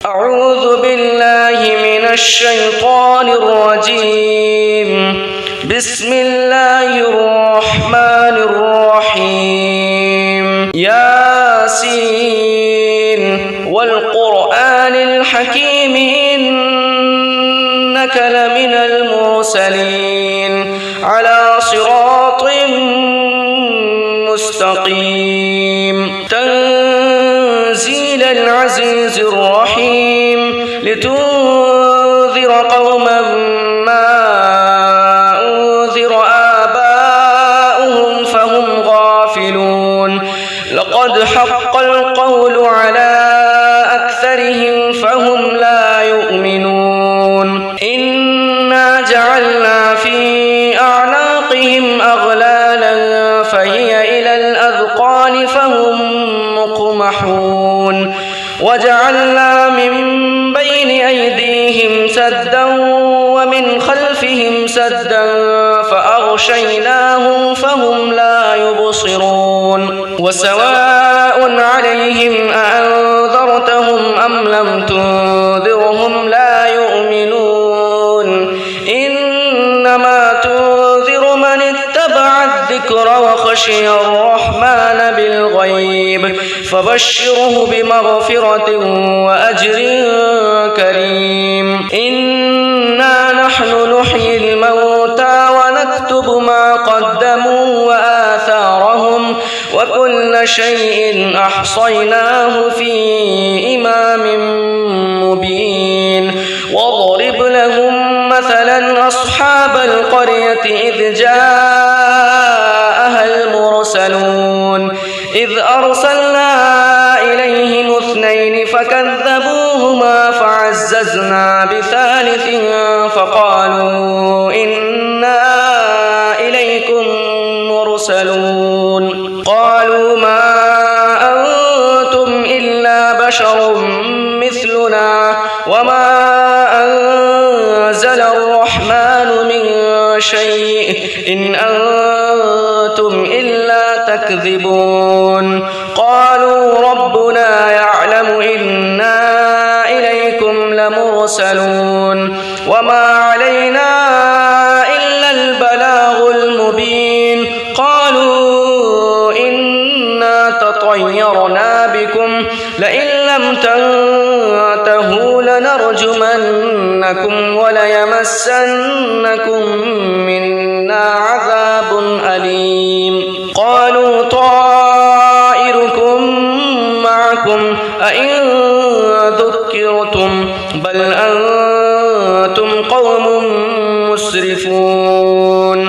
أعوذ بالله من الشيطان الرجيم. بسم الله الرحمن الرحيم. ياسين والقرآن الحكيم إنك لمن المرسلين على صراط مستقيم. تنزيل العزيز الرحيم لتنذر قوما ما أنذر آباؤهم فهم غافلون. لقد حق القول على أكثرهم فهم لا يؤمنون. إنا جعلنا في أعناقهم أغلالا فهي إلى الأذقان فهم مقمحون. وجعلنا من بين أيديهم سدا ومن خلفهم سدا فأغشيناهم فهم لا يبصرون. وسواء عليهم أأنذرتهم أم لم تنذرهم لا يؤمنون. إنما تنذر من اتبع الذكر وخشي الرحمن بالغيب فبشره بمغفرة وأجر كريم. إنا نحن نحيي الموتى ونكتب ما قدموا وآثارهم وكل شيء أحصيناه في إمام مبين. واضرب لهم مثلا أصحاب القرية إذ جاءها المرسلون إذ أرسلنا إليهم 2 فكذبوهما فعززنا بثالث فقالوا إنا إليكم مرسلون. قالوا ما أنتم إلا بشر مثلنا وما أنزل الرحمن من شيء إن أنتم إلا تكذبون. قالوا ربنا يعلم إنا إليكم لمرسلون وما علينا إلا البلاغ المبين. قالوا إنا تطيرنا بكم لئن لم تنتهوا لنرجمنكم وليمسنكم منا عذاب أليم. قالوا طائركم معكم أئن ذكرتم بل أنتم قوم مسرفون.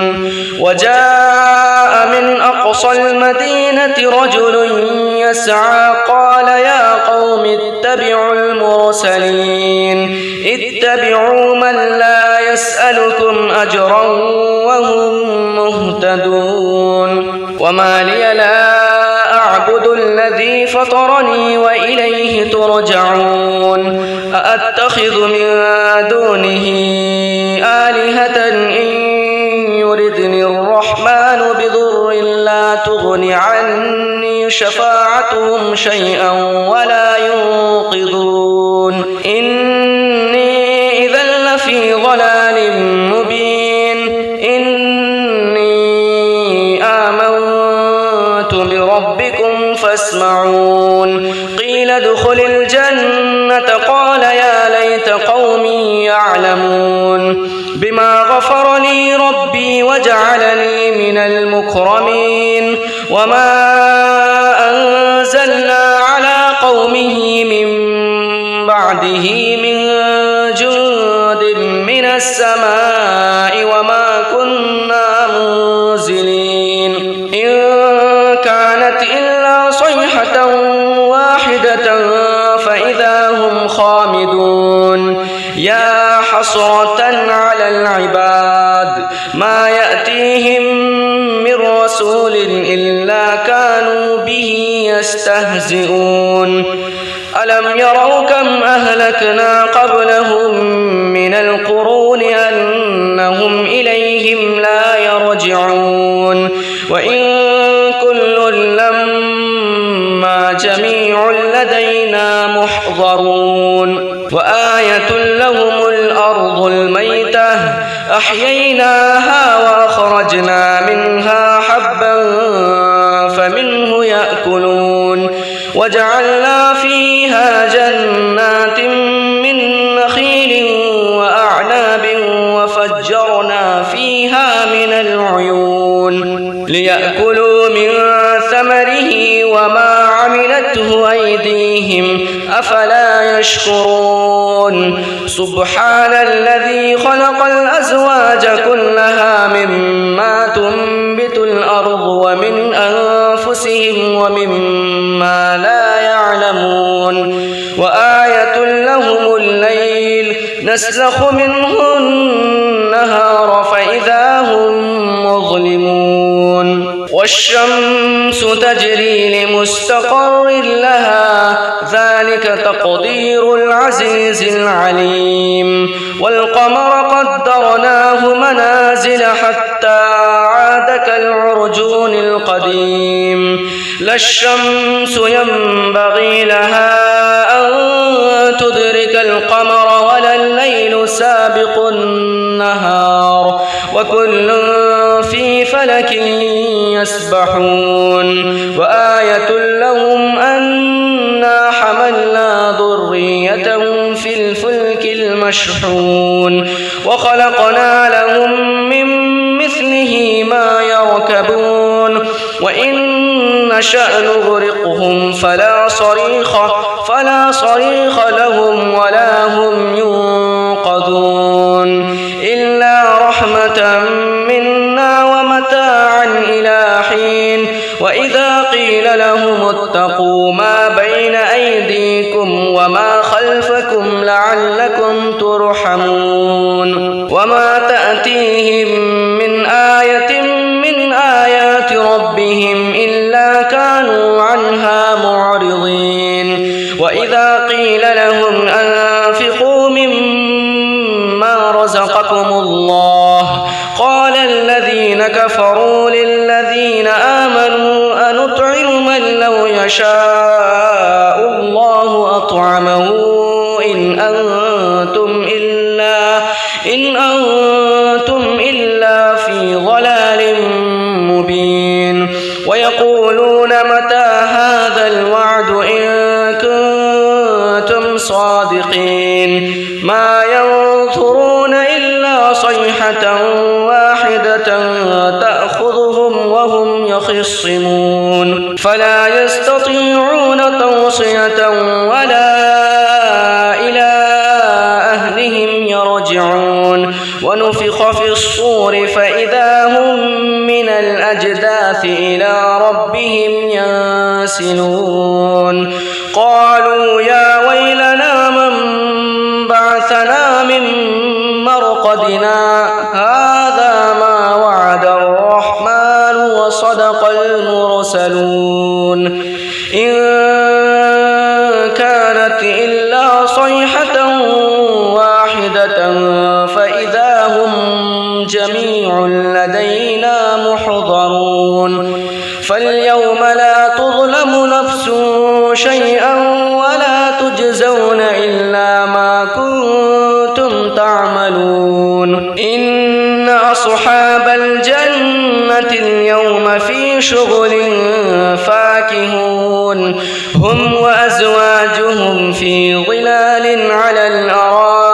وجاء من أقصى المدينة رجل يسعى قال يا قوم اتبعوا المرسلين اتبعوا من لا يسألكم أجرا وهم مهتدون. وما لي لا أعبد الذي فطرني وإليه ترجعون. أأتخذ من دونه آلهة إن يردني الرحمن بضر لا تغن عني شفاعتهم شيئا ولا ينقذون. إني إذا لفي ضلال مبين. إني آمنت بربكم فاسمعون. قيل ادخل الجنة قال يا ليت قومي يعلمون بما غفر لي ربي وجعلني من المكرمين. وما أنزلنا على قومه من بعده من جند من السماء وما كنا منزلين. إن كانت إلا صيحة واحدة فإذا هم خامدون. يا حسرة على العباد ما يأتيهم من رسول إلا كانوا به يستهزئون. ألم يروا كم أهلكنا قبلهم من القرون أنهم إليهم لا يرجعون. وإن كل لما جميع لدينا محضرون. فأحييناها وأخرجنا منها حبا فمنه يأكلون وجعلنا فيها جنات من نخيل وأعناب وفجرنا فيها من العيون ليأكلوا من ثمره وما عملته أيديهم أفلا يشكرون سبحان الذي خلق الأزواج كلها مما تنبت الأرض ومن أنفسهم ومما لا يعلمون وآية لهم الليل نسلخ منه النهار فإذا هم مظلمون والشمس تجري لمستقر لها ذلك تقدير العزيز العليم والقمر قدرناه منازل حتى عاد كالعرجون القديم لا الشمس ينبغي لها أن تدرك القمر ولا الليل سابق النهار وكل في فلك يسبحون وآية لهم أنا حملنا ذريتهم في الفلك المشحون وخلقنا لهم من مثله ما يركبون وإن نشأ نغرقهم فلا صريخ لهم ولا هم ينقذون إلا رحمة منا ومتاعا إلى حين وإذا قيل لهم اتقوا ما بين أيديكم وما خلفكم لعلكم ترحمون وما تأتيهم من آية من آيات ربهم إلا كانوا عنها معرضين وإذا قيل لهم أنفقوا مما رزقكم الله قال الذين كفروا للذين آمنوا أنطعم من لو يشاء الله أطعمه إن أنتم إلا في ضلال مبين ويقولون متى هذا الوعد إن كنتم صادقين ما ينظرون إلا صيحة واحدة تأخذهم وهم يخصمون فلا يستطيعون توصية ولا إلى أهلهم يرجعون ونفخ في الصور فإذا هم من الأجداث إلى ربهم ينسلون قالوا يا ويلنا من بعثنا من مرقدنا هذا ما وعد الرحمن وصدق المرسلون إن كانت إلا صيحة واحدة فإذا هم جميع لدينا محضرون فاليوم لا تظلم نفس شيئا ولا تجزون إلا ما كنتم تعملون إن أصحاب الجنة اليوم في شغل فاكهون هم وأزواجهم في ظلال على الأرائك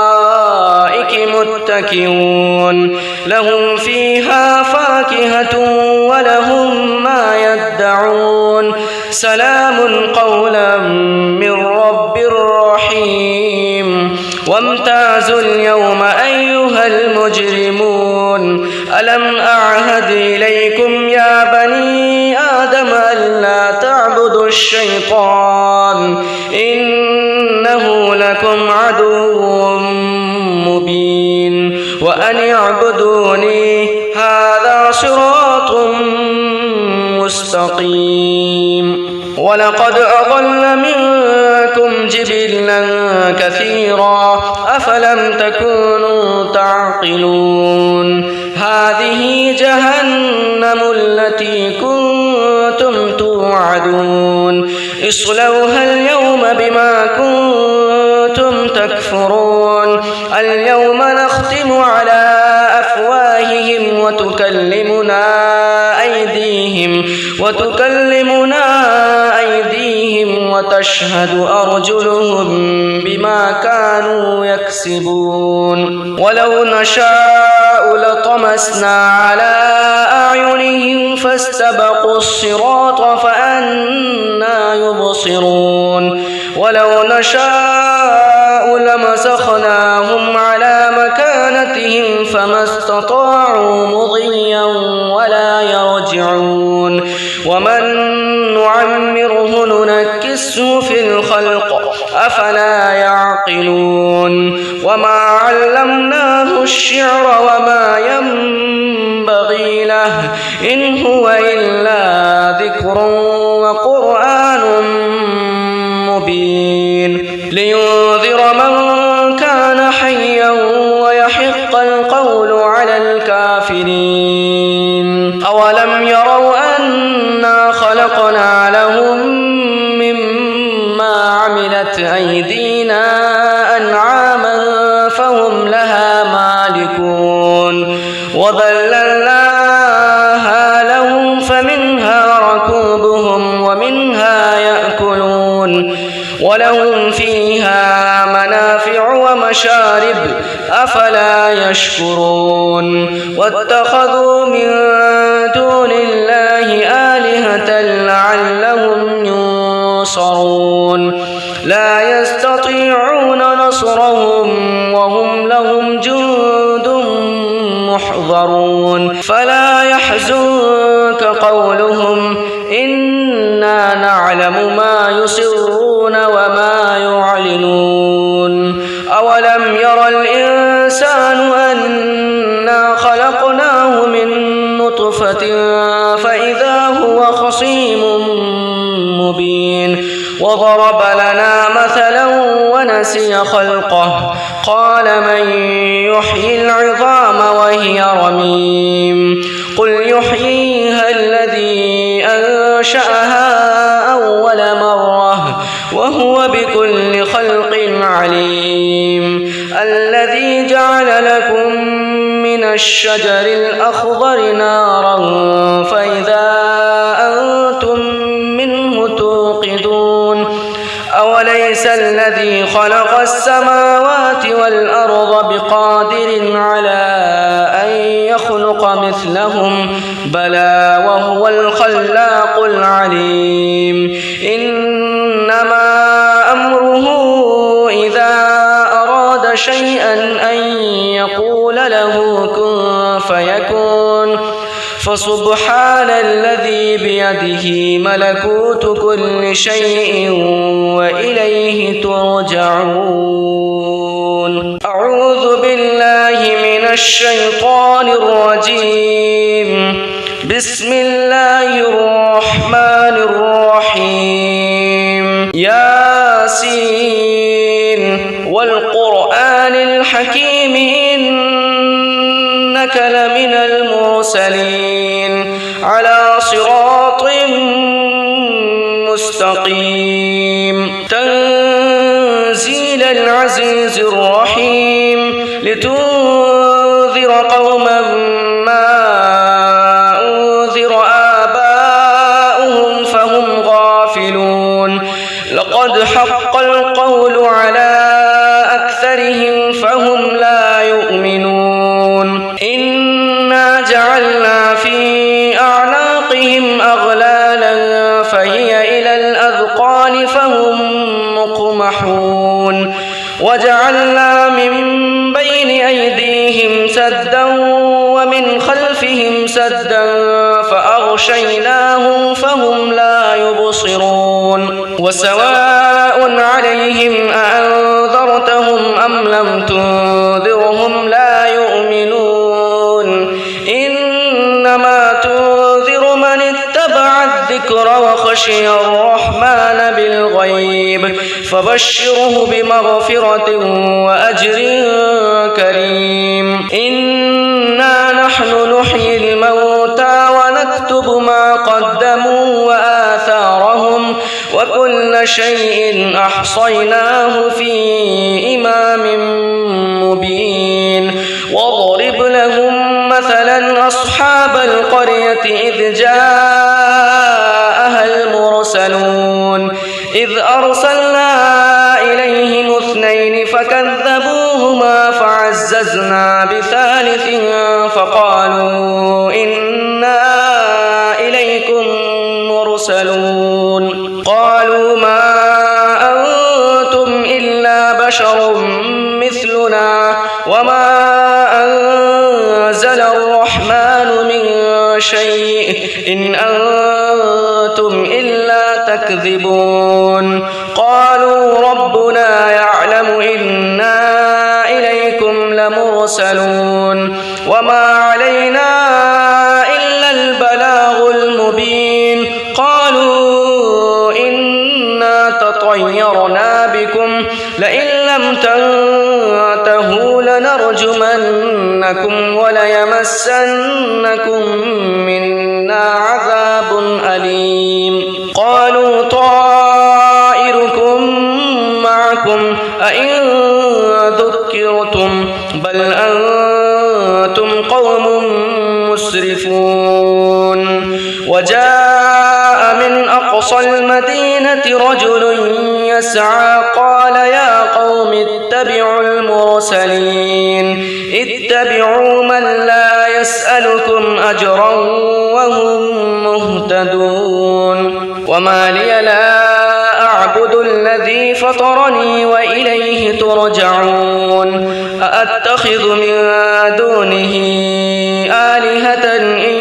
متكئون لهم فيها فاكهة ولهم ما يدعون سلام قولا من رب رحيم وامتازوا اليوم أيها المجرمون ألم أعهد إليكم يا بني آدم ألا تعبدوا الشيطان إنه لكم عدو مبين وأن اعبدوني هذا صراط مستقيم ولقد أضل منكم جبلا كثيرا أفلم تكونوا تعقلون هذه جهنم التي كنتم توعدون اصلوها اليوم بما كنتم تكفرون اليوم نختم على وتكلمنا أيديهم وتشهد أرجلهم بما كانوا يكسبون ولو نشاء لطمسنا على أعينهم فاستبقوا الصراط فأنى يبصرون ولو نشاء لمسخناهم على مكانتهم فما استطاعوا مضيا ولا يرجعون ومن نعمره ننكسه في الخلق أفلا يعقلون وما علمناه الشعر وما ينبغي له إن هو إلا ذكر وقرآن مبين لينذر من كان حيا ويحق القول على الكافرين أولم يروا أنا خلقنا لهم مما عملت أيدينا أنعاما فهم لها مالكون وذللناها لهم فمنها ركوبهم ومنها يأكلون ولهم فيها منافع ومشارب أفلا يشكرون واتخذوا من دون الله آلهة لعلهم ينصرون لا يستطيعون نصرهم وهم لهم جند محضرون فلا يحزنك قولهم إنا نعلم ما يسرون وما يعلنون أولم ير الإنسان أنا خلقناه من نطفة فإذا هو خصيم مبين وضرب لنا مثلا ونسي خلقه قال من يحيي العظام وهي رميم قل يحييها الذي أنشأها أول مرة وهو بكل خلق عليم الذي جعل لكم من الشجر الأخضر نارا فإذا أنتم منه توقدون أوليس الذي خلق السماوات والأرض بقادر على أن يخلق مثلهم بلى وهو الخلاق العليم إنما أمره إذا أراد شيئا أن يقول له كن فيكون فسبحان الذي بيده ملكوت كل شيء وإليه ترجعون أعوذ بالله من الشيطان الرجيم بسم الله الرحمن الرحيم ياسين والقرآن الحكيم إنك لمن المرسلين على صراط مستقيم تنزيل العزيز الرحيم لتنذر قوما ما أنذر آباؤهم فهم غافلون لقد حق القول على أكثرهم فهم لا يؤمنون إنا جعلنا في أعناقهم أغلالا فهي إلى الأذقان فهم مقمحون وجعلنا من بين أيديهم سدا ومن خلفهم سدا فأغشيناهم فهم لا يبصرون وسواء عليهم أأنذرتهم أم لم تنذرهم لا يؤمنون إنما تنذر من اتبع الذكر وخشي الرحمن بالغيب فبشره بمغفرة وأجر كريم إنا نحن نحيي الموتى ونكتب ما قدموا وآثارهم وكل شيء أحصيناه في إمام مبين واضرب لهم مثلا أصحاب اثنين فكذبوهما فعززنا بثالث فقالوا إنا إليكم مرسلون قالوا ما أنتم إلا بشر مثلنا وما أنزل الرحمن من شيء إن أنتم إلا تكذبون قالوا ربنا يعلم إنا إليكم لمرسلون وما علينا إلا البلاغ المبين قالوا إنا تطيرنا بكم لئن لم تنتهوا لنرجمنكم وليمسنكم منا عذاب أليم قالوا طائركم معكم أئن ذكرتم بل أنتم قوم مسرفون وجاء من أقصى المدينة رجل يسعى قال يا قوم اتبعوا المرسلين اتبعوا من لا يسألكم أجرا وهم مهتدون وما لي لا أعبد الذي فطرني وإليه ترجعون أأتخذ من دونه آلهة إن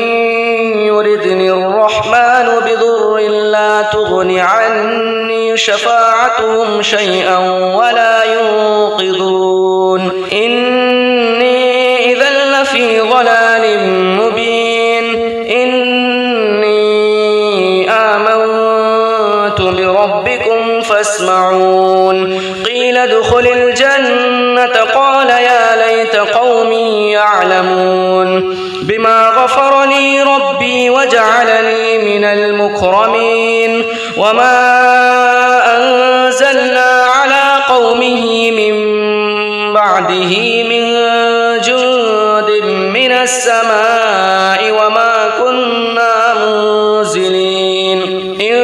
يردني الرحمن بضر لا تغن عني شفاعتهم شيئا ولا ينقذون إني إذا لفي ضلال مبين إني آمنت بربكم فاسمعون قيل ادخل الجنة قال يا ليت قومي يعلمون بما غفر لي ربي وجعلني من المكرمين وما أنزلنا على قومه من بعده من جند من السماء وما كنا منزلين إن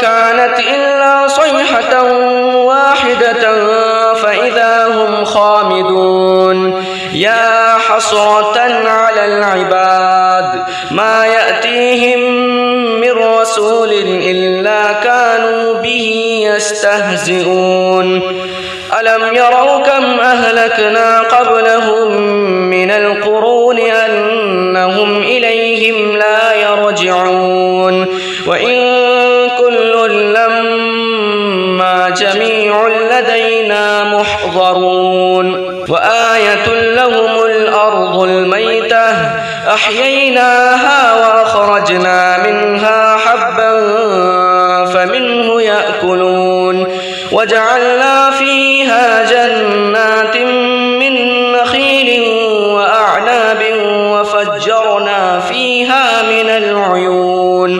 كانت إلا صيحة واحدة فإذا هم خامدون يا حسرة على العباد ما يأتيهم من رسول إلا كانوا به يستهزئون ألم يروا كم أهلكنا قبلهم من القرون أنهم إليهم لا يرجعون وإن كل لما جميع لدينا محضرون وآية لهم الأرض الميتة أحييناها وأخرجنا منها حبا فمنه يأكلون وجعلنا فيها جنات من نخيل وأعناب وفجرنا فيها من العيون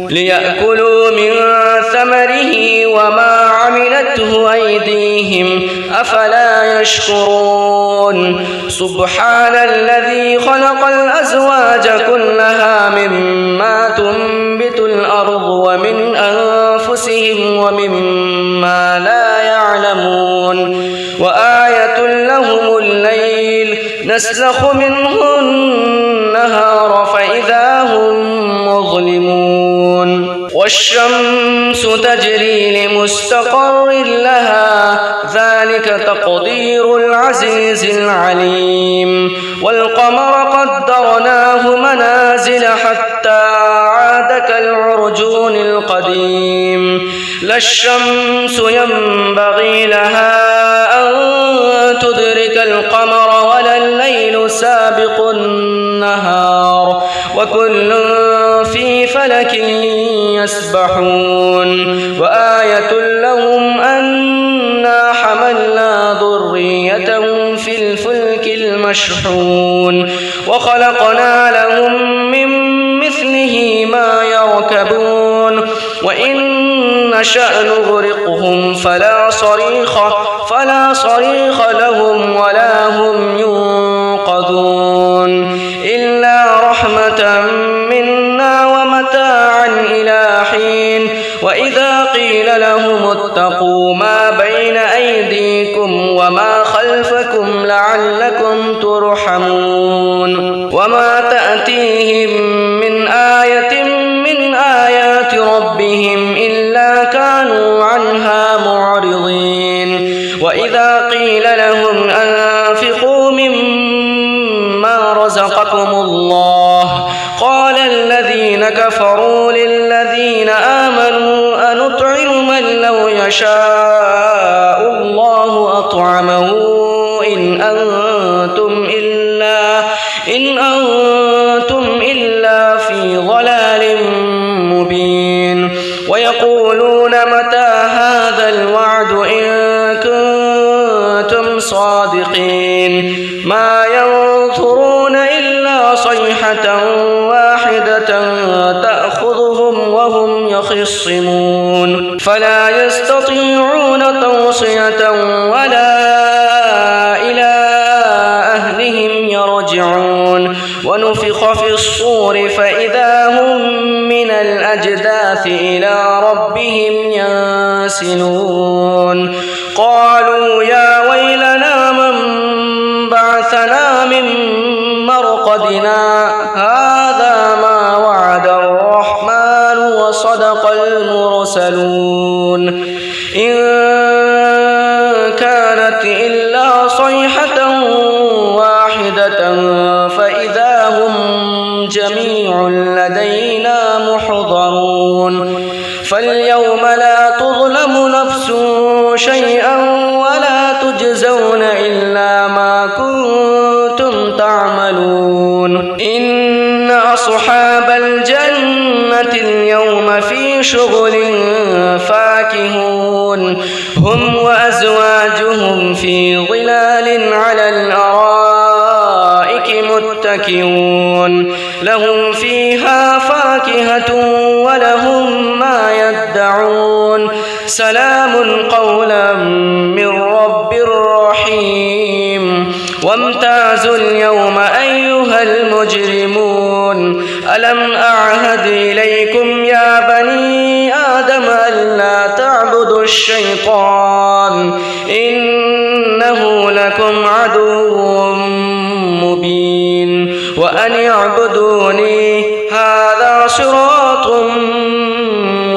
ليأكلوا من ثمره وما عملته أيديهم أفلا يشكرون سبحان الذي خلق الأزواج كلها مما تنبت الأرض ومن أنفسهم ومما لا يعلمون وآية لهم الليل نسلخ منه النهار فإذا هم مظلمون والشمس تجري لمستقر لها ذلك تقدير العزيز العليم والقمر قدرناه منازل حتى عاد كالعرجون القديم لا الشمس ينبغي لها أن تدرك القمر ولا الليل سابق النهار وكل في فلك يسبحون وآية لهم أنا حملنا ذريتهم في الفلك المشحون وخلقنا لهم من مثله ما يركبون وإن نشأ نغرقهم فلا صريخ لهم ولا هم ينقذون إلا رحمة منا ومتاعا إلى حين وإذا قيل لهم اتقوا ما بين أيديكم وما خلفكم لعلكم ترحمون وما تأتيهم من آية من آيات ربهم إلا كانوا عنها معرضين وإذا قيل لهم أنفقوا مما رزقكم الله قال الذين كفروا للذين آمنوا أنطعم من لو يشاء الله أطعمه إن أنتم إلا في ضلال مبين ويقولون متى هذا الوعد إن كنتم صادقين ما ينظرون إلا صيحة واحدة تأخذهم وهم يخصمون فلا يستطيعون توصية ولا إلى أهلهم يرجعون ونفخ في الصور فإذا هم من الأجداث إلى ربهم ينسلون قالوا يا ويلنا من بعثنا من مرقدنا هذا ما وعد الرحمن وصدق المرسلون إن كانت إلا صيحة واحدة فإذا هم جميع لدينا محضرون فاليوم لا تظلم نفس شيئا ولا تجزون إلا ما كنتم تعملون إن أصحاب الجنة اليوم في شغل فاكهون هم وأزواجهم في ظلال على الأرائك متكئون لهم فيها فاكهة ولهم ما يدعون سلام قولا من رب رحيم وامتازوا اليوم أيها المجرمون ألم أعهد إليكم يا بني آدم ألا تعبدوا الشيطان إنه لكم عدو مبين وأن اعبدوني هذا صراط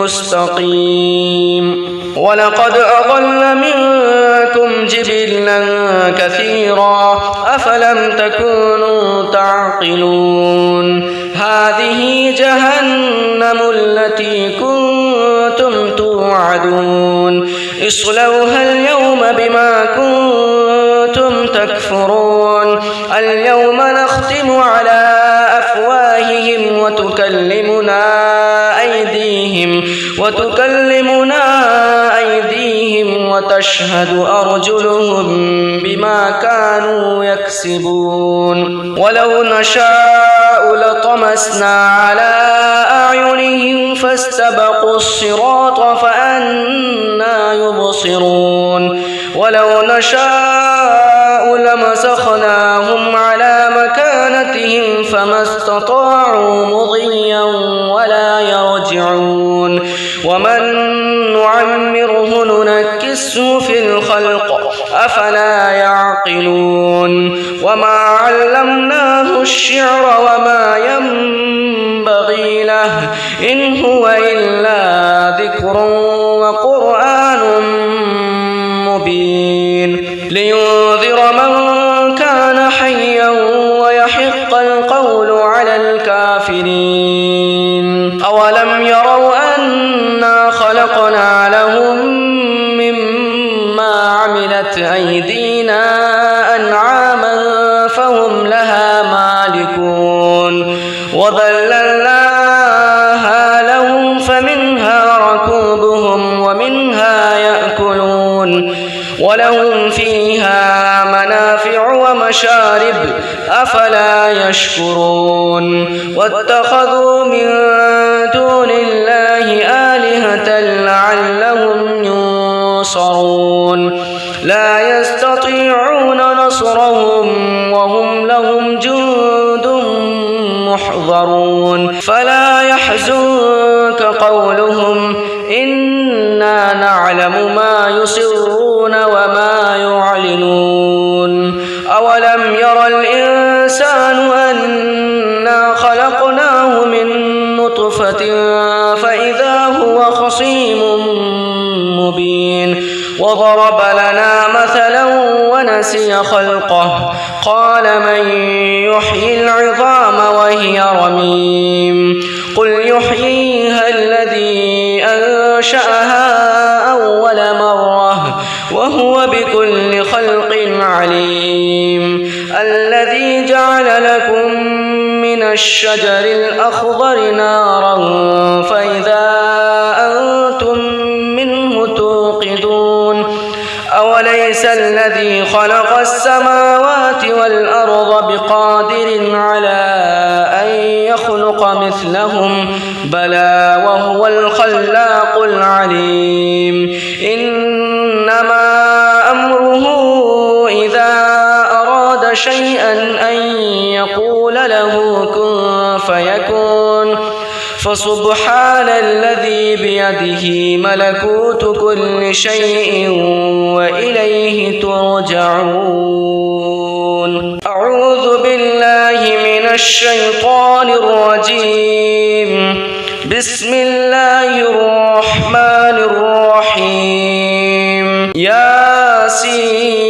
مستقيم ولقد أضل منكم جبلا كثيرا أفلم تكونوا تعقلون هذه جهنم التي كنتم توعدون اصلوها اليوم بما كنتم تكفرون اليوم نختم على أفواههم وتكلمنا أيديهم وتشهد أرجلهم بما كانوا يكسبون ولو نشاء لطمسنا على أعينهم فاستبقوا الصراط فأنى يبصرون ولو نشاء لمسخناهم على مكانتهم فما استطاعوا مضيا ولا يرجعون ومن نعمره ننكسه في الخلق أفلا يعقلون وما علمناه الشعر وما ينبغي له إن هو إلا ذكر وقرآن مبين لينذر من كان حيا ويحق القول على الكافرين أولم يروا أنا خلقنا لهم مما عملت أيدينا أنعاما فهم لها مالكون وذللناها لهم فمنها ركوبهم ومنها يأكلون ولهم فيها منافع ومشارب أفلا يشكرون واتخذوا من دون الله آلهة لعلهم ينصرون لا يستطيعون نصرهم وهم لهم جند محضرون فلا يحزنك قولهم إنا نعلم ما يسرون وما يعلنون لَعَالِنُونَ أَوَلَمْ يَرَ الْإِنسَانُ أَنَّا خَلَقْنَاهُ مِن نُّطْفَةٍ فَإِذَا هُوَ خَصِيمٌ مُّبِينٌ وَضَرَبَ لَنَا مَثَلًا وَنَسِيَ خَلْقَهُ قَالَ مَن يُحْيِي الْعِظَامَ وَهِيَ رَمِيمٌ قُلْ يُحْيِيهَا الَّذِي أَنشَأَهَا أَوَّلَ مَرَّةٍ وَهُوَ بِكُلِّ خَلْقٍ عَلِيمٌ الَّذِي جَعَلَ لَكُم مِّنَ الشَّجَرِ الْأَخْضَرِ نَارًا فَإِذَا أَنتُم مِّنْهُ تُوقِدُونَ أَوَلَيْسَ الَّذِي خَلَقَ السَّمَاوَاتِ وَالْأَرْضَ بِقَادِرٍ عَلَىٰ أَن يَخْلُقَ مِثْلَهُم بَلَىٰ وَهُوَ الْخَلَّاقُ الْعَلِيمُ إِنَّمَا أَمْرُهُ إِذَا أَرَادَ شَيْئًا أَن يَقُولَ لَهُ كُن فَيَكُونُ فَسُبْحَانَ الَّذِي بِيَدِهِ مَلَكُوتُ كُلِّ شَيْءٍ وَإِلَيْهِ تُرْجَعُونَ أعوذ بالله من الشيطان الرجيم بسم الله الرحمن الرحيم ياسين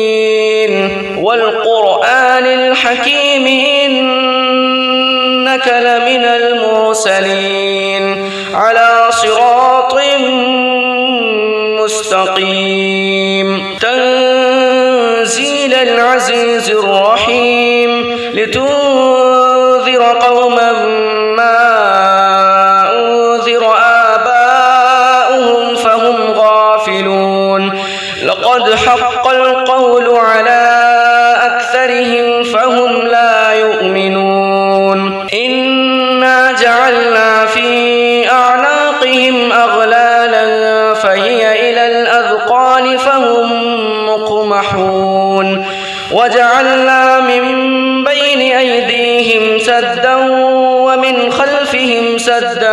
والقرآن الحكيم إنك لمن المرسلين على صراط مستقيم تنزيل العزيز الرحيم لتنذر قوما ما أنذر آباؤهم فهم غافلون لقد حق القول على أكثرهم فهم لا يؤمنون إنا جعلنا في أعناقهم أغلالا فهي إلى الأذقان فهم مقمحون وجعلنا من بين أيديهم سدا ومن خلفهم سدا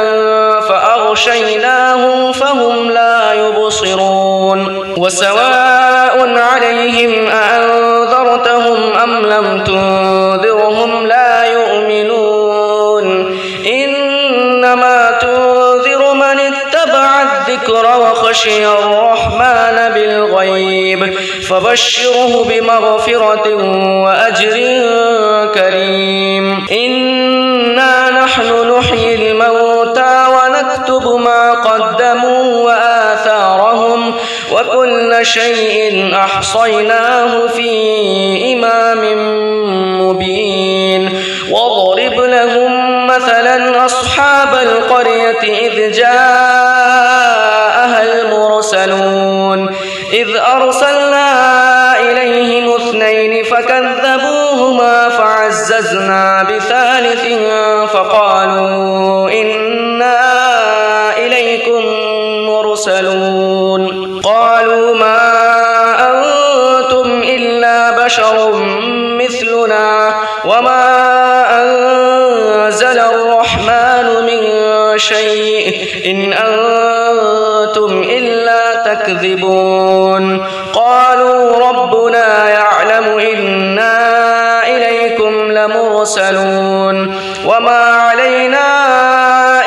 فأغشيناهم فهم لا يبصرون وسواء عليهم أأنذرتهم أم لم تنذرهم لا يؤمنون إنما تنذر من اتبع الذكر وخشي الرحمن بالغيب فبشره بمغفرة وأجر كريم إنا نحن نحيي الموتى ونكتب ما قدموا وآثارهم وكل شيء أحصيناه في إمام مبين واضرب لهم مثلا أصحاب القرية إذ جاءها المرسلون إذ أرسلنا إليهم اثنين فكذبوهما فعززنا بثالث فقالوا إنا إليكم مرسلون قالوا ما أنتم إلا بشر مثلنا وما أنزل الرحمن من شيء إن أنتم إلا تكذبون قالوا ربنا يعلم إنا إليكم لمرسلون وما علينا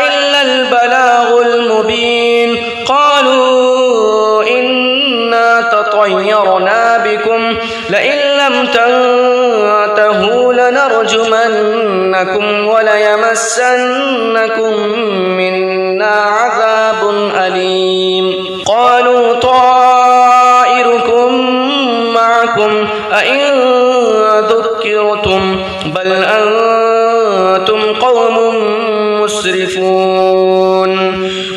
إلا البلاغ المبين قالوا إنا تطيرنا بكم لئن لم تنتهوا لنرجمنكم وليمسنكم منا عذاب أليم قالوا طائركم معكم أئن ذكرتم بل أنتم قوم مسرفون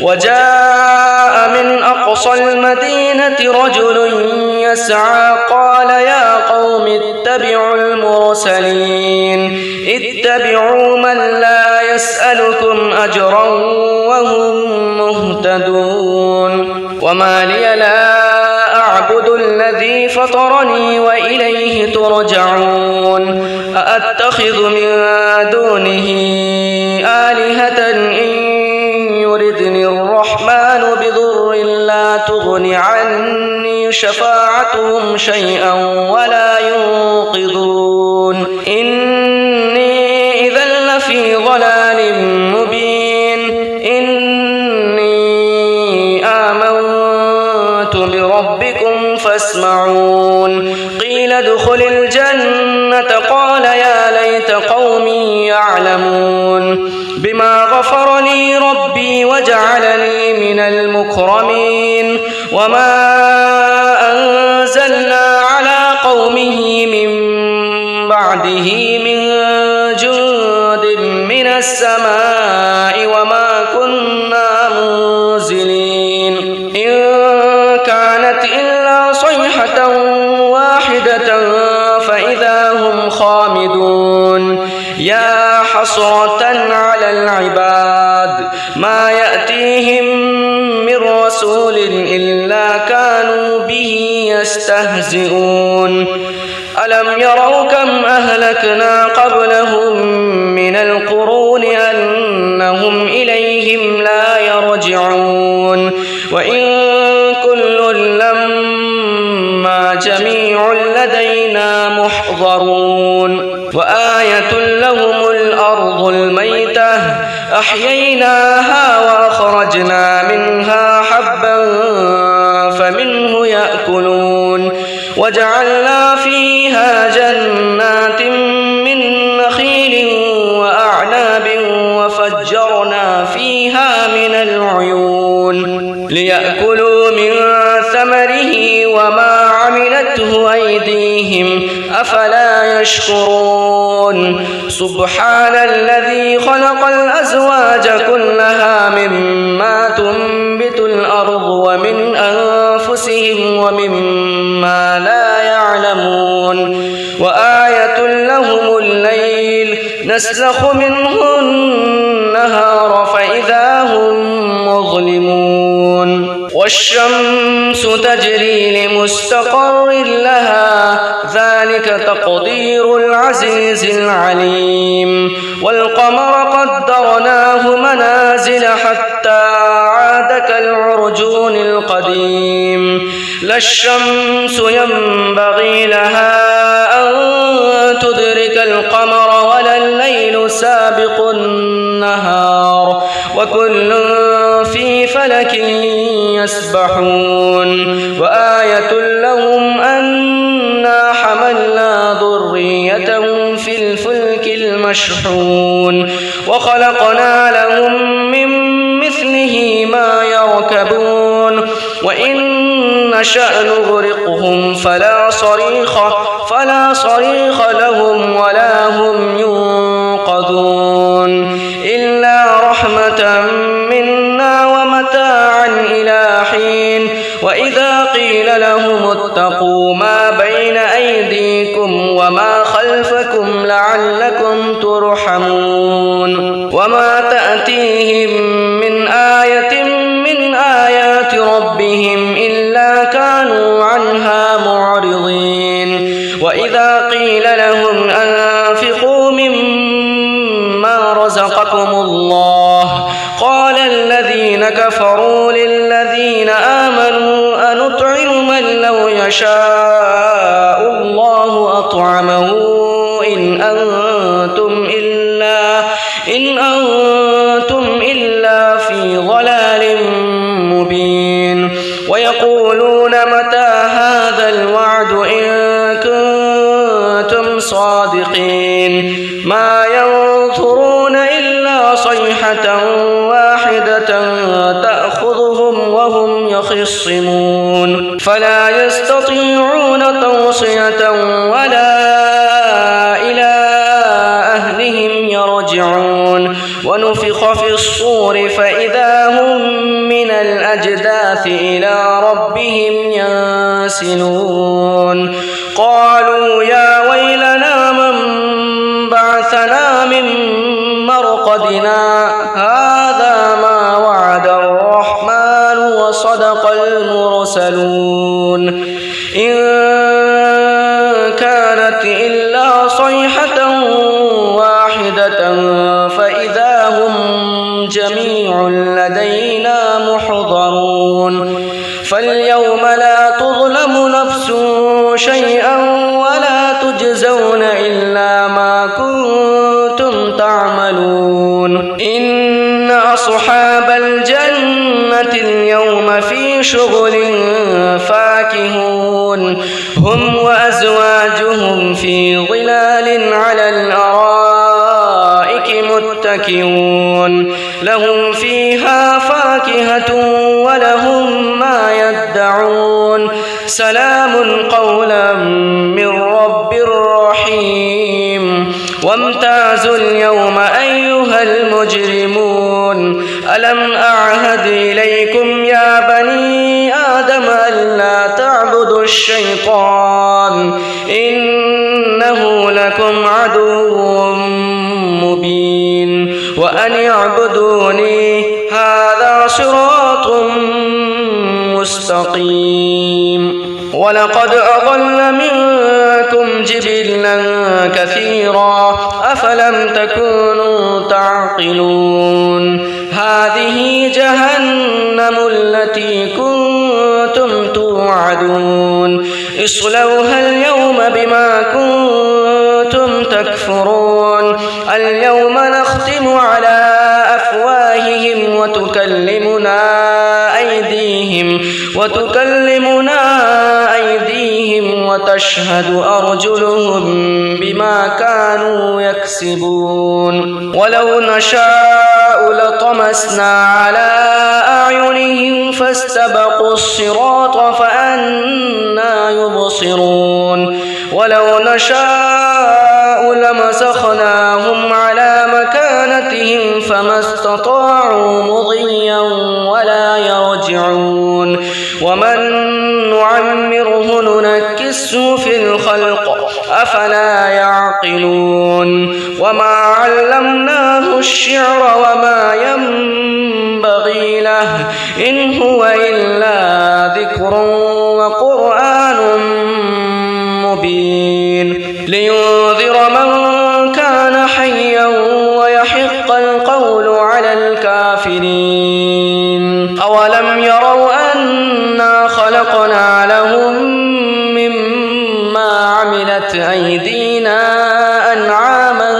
وجاء من أقصى المدينة رجل يسعى قال يا قوم اتبعوا المرسلين اتبعوا من لا يسألكم أجرا وهم مهتدون وما لي لا أعبد الذي فطرني وإليه ترجعون أأتخذ من دونه آلهة إن يردني الرحمن بضر لا تغن عني شفاعتهم شيئا ولا ينقذون إني إذا لفي ضلال مبين إني آمنت بربكم فاسمعون قيل ادخل الجنة قال يا ليت قومي يعلمون بما غفر لي ربي وجعلني من المكرمين وما أنزلنا على قومه من بعده من جند من السماء وما كنا منزلين إن كانت إلا صيحة واحدة فإذا هم خامدون يا حسرة على العباد ما يأتيهم من رسول إلا كانوا به يستهزئون ألم يروا كم أهلكنا قبلهم من القرون أنهم إليهم لا يرجعون وإن كل لما جميع لدينا محضرون وآية لهم الأرض الميتة أحييناها وأخرجنا منها حبا فمنه يأكلون وجعلنا فيها جنات من نخيل وأعناب وفجرنا فيها من العيون ليأكلوا من ثمره وما عملته أيديهم أفلا يشكرون سبحان الذي خلق الأزواج كلها مما تنبت الأرض ومن أنفسهم ومما لا يعلمون وآية لهم الليل نسلخ منه النهار فإذا هم مظلمون والشمس تجري لمستقر لها ذلك تقدير العزيز العليم والقمر قدرناه منازل حتى عاد كالعرجون القديم لا الشمس ينبغي لها أن تدرك القمر ولا الليل سابق النهار وكل في فلك يسبحون وآية لهم أنا حملنا ذريتهم في الفلك المشحون وخلقنا لهم من مثله ما يركبون وإن نشأ نغرقهم فلا صريخ لهم ولا هم ينقذون إلا رحمة منا ومتاعا إلى حين وإذا قيل لهم اتقوا ما بين أيديكم وما خلفكم لعلكم ترحمون وما تأتيهم من آية من آيات ربهم إلا كانوا عنها معرضين وإذا قيل لهم أنفقوا مما رزقكم الله قال الذين كفروا للذين آمنوا أنطعم من لو يشاء الله أطعمه إن أنتم إلا في ضلال مبين ويقولون متى هذا الوعد إن كنتم صادقين ما ينظرون إلا صيحة واحدة تأخذهم وهم يخصمون فلا يستطيعون توصية ولا إلى أهلهم يرجعون ونفخ في الصور فإذا هم من الأجداث إلى ربهم ينسلون قالوا يا ويلنا من بعثنا من مرقدنا هذا ما وعد الرحمن وصدق المرسلون إن كانت إلا صيحة واحدة فإذا هم جميع لدينا محضرون فاليوم لا تظلم ولا تجزون إلا ما كنتم تعملون إن أصحاب الجنة اليوم في شغل فاكهون هم وأزواجهم في ظلال على الأرائك متكئون لهم فيها فاكهة ولهم ما يدعون سلام قولا من رب رحيم وامتازوا اليوم أيها المجرمون ألم أعهد إليكم يا بني آدم ألا تعبدوا الشيطان إنه لكم عدو مبين وأن اعبدوني هذا صراط مستقيم ولقد أضل منكم جبلا كثيرا أفلم تكونوا تعقلون هذه جهنم التي كنتم توعدون اصلوها اليوم بما كنتم تكفرون اليوم نختم على أفواههم وتكلمنا أيديهم وتشهد أرجلهم بما كانوا يكسبون ولو نشاء لطمسنا على أعينهم فاستبقوا الصراط فأنى يبصرون ولو نشاء لمسخناهم على مكانتهم فما استطاعوا مضيا ولا يرجعون ومن نعمره ننكسه في الخلق أفلا يعقلون وما علمناه الشعر وما ينبغي له إن هو إلا ذكر وقرآن مبين لينذر من كان حيا ويحق القول على الكافرين أولم يروا أنا خلقنا لهم مما عملت أيدينا أنعاما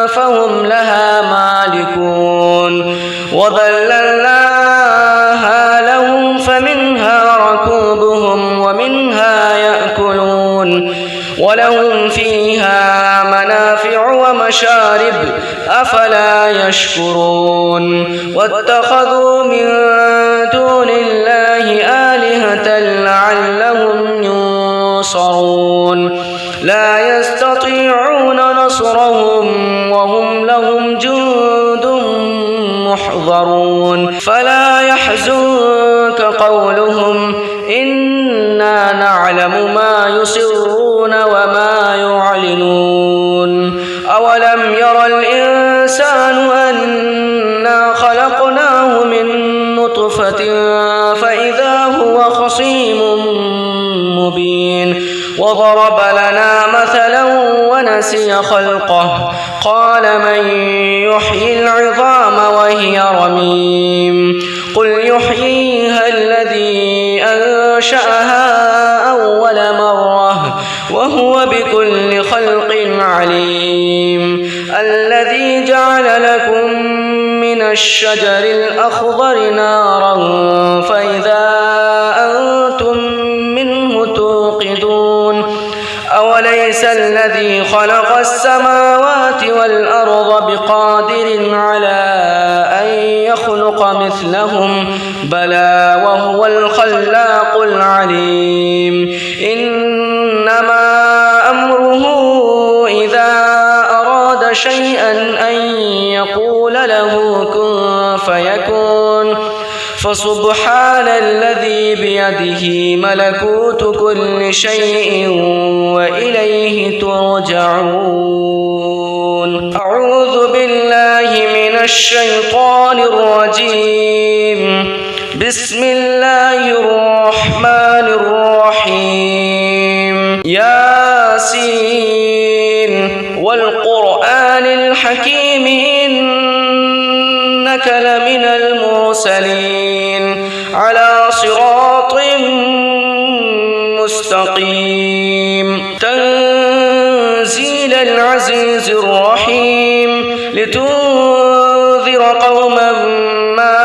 فهم لها مالكون وذللناها لهم فمنها ركوبهم ومنها يأكلون ولهم فيها منافع ومشارب أفلا يشكرون واتخذوا من دون الله آلهة لعلهم ينصرون لا يستطيعون نصرهم وهم لهم جند محضرون فلا يحزنك قولهم إنا نعلم ما يسرون وما يعلنون أولم ير الإنسان أنا خلقناه من نطفة فإذا هو خصيم مبين وضرب لنا مثلا ونسي خلقه قال من يحيي العظام وهي رميم قل يحييها الذي أنشأها أول مرة وهو بكل خلق عليم الذي جعل لكم من الشجر الأخضر نارا فإذا أنتم منه توقدون أوليس الذي خلق السماوات والأرض بقادر على أن يخلق مثلهم بلى وهو الخلاق العليم إنما أمره إذا أراد شيئا أن يقول له كن فيكون فسبحان الذي بيده ملكوت كل شيء وإليه ترجعون أعوذ بالله من الشيطان الرجيم بسم الله الرحمن الرحيم ياسين والقرآن الحكيم إنك لمن المرسلين على صراط مستقيم تنزيل العزيز الرحيم لتنذر قوما ما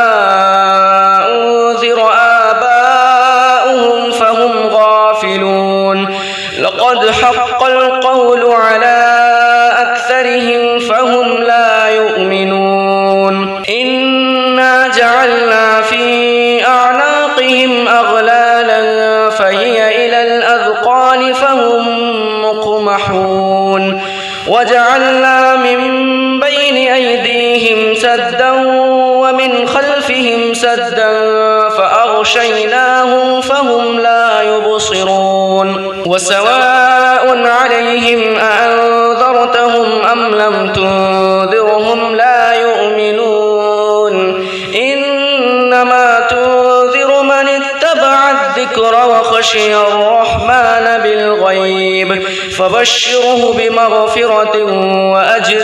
أنذر آباؤهم فهم غافلون لقد حق القول على أكثرهم فهم لا يؤمنون إنا جعلنا في أعناقهم أغلالا فهي إلى الأذقان فهم مقمحون وجعلنا من بين أيديهم سدا ومن خلفهم سدا فأغشيناهم فهم لا يبصرون وسواء عليهم أأنذرتهم أم لم تنذرهم لا يؤمنون إنما تنذر من اتبع الذكر وخشي الرحمن بالغيب فبشره بمغفرة وأجر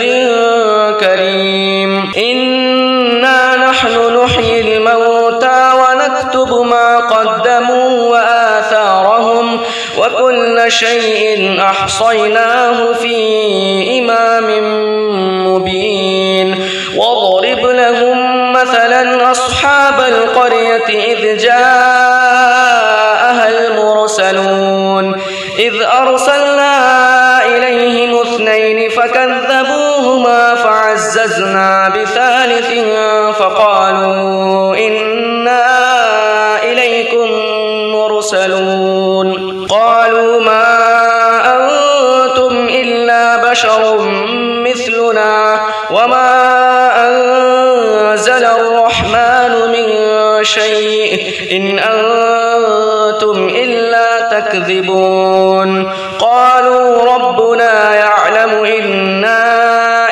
كريم إنا نحن نحيي الموتى ونكتب ما قدموا وآثارهم وكل شيء أحصيناه في إمام مبين واضرب لهم مثلا أصحاب القرية إذ جاءها المرسلون إذ أرسلنا إليهم اثنين فكذبوهما فعززنا بثالث فقالوا إنا إليكم مرسلون قالوا ما أنتم إلا بشر مثلنا وما أنزل الرحمن من شيء إن أنتم إلا تكذبون قالوا ربنا يعلم إنا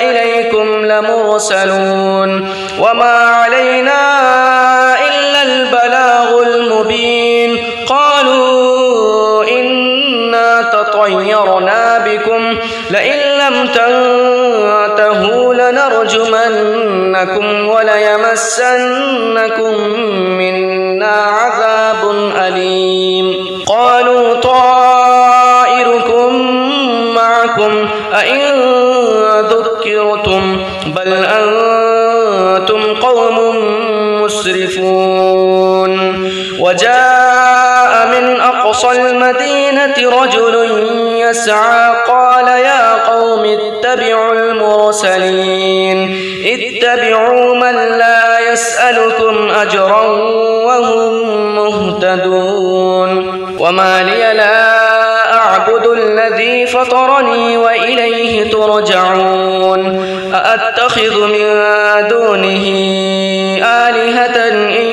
إليكم لمرسلون وما علينا إلا البلاغ المبين قالوا إنا تطيرنا بكم لئن لم تنتهوا لنرجمنكم وليمسنكم منا عذاب أليم قالوا طائركم معكم أئن ذكرتم بل أنتم قوم مسرفون وجاء من أقصى المدينة رجل يسعى قال يا قوم اتبعوا المرسلين اتبعوا من لا يسألكم أجرا وهم مهتدون وما لي لا أعبد الذي فطرني وإليه ترجعون أأتخذ من دونه آلهة إن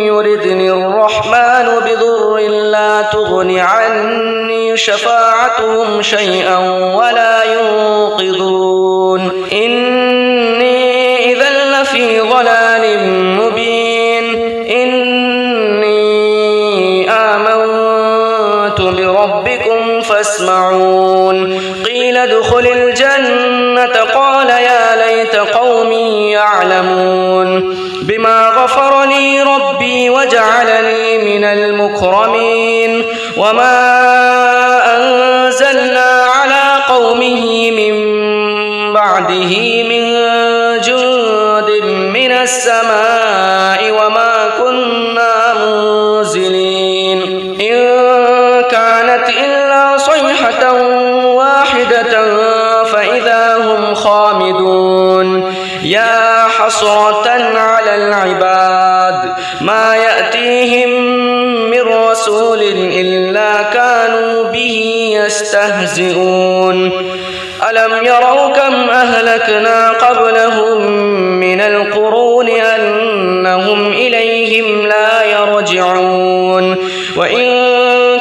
يردني الرحمن بضر لا تغن عني شفاعتهم شيئا ولا ينقذون إني إذا لفي ضلال مبين إني آمنت بربكم فاسمعون قيل ادخل الجنة قال يا ليت قومي يعلمون بما غفر لي ربي وجعلني من المكرمين وما أنزلنا على قومه من بعده من جند من السماء وما كنا منزلين إن كانت إلا صيحة واحدة فإذا هم خامدون يا حسرة على العباد ما يأتيهم من رسول إلا كانوا به يستهزئون ألم يروا كم أهلكنا قبلهم من القرون أنهم إليهم لا يرجعون وإن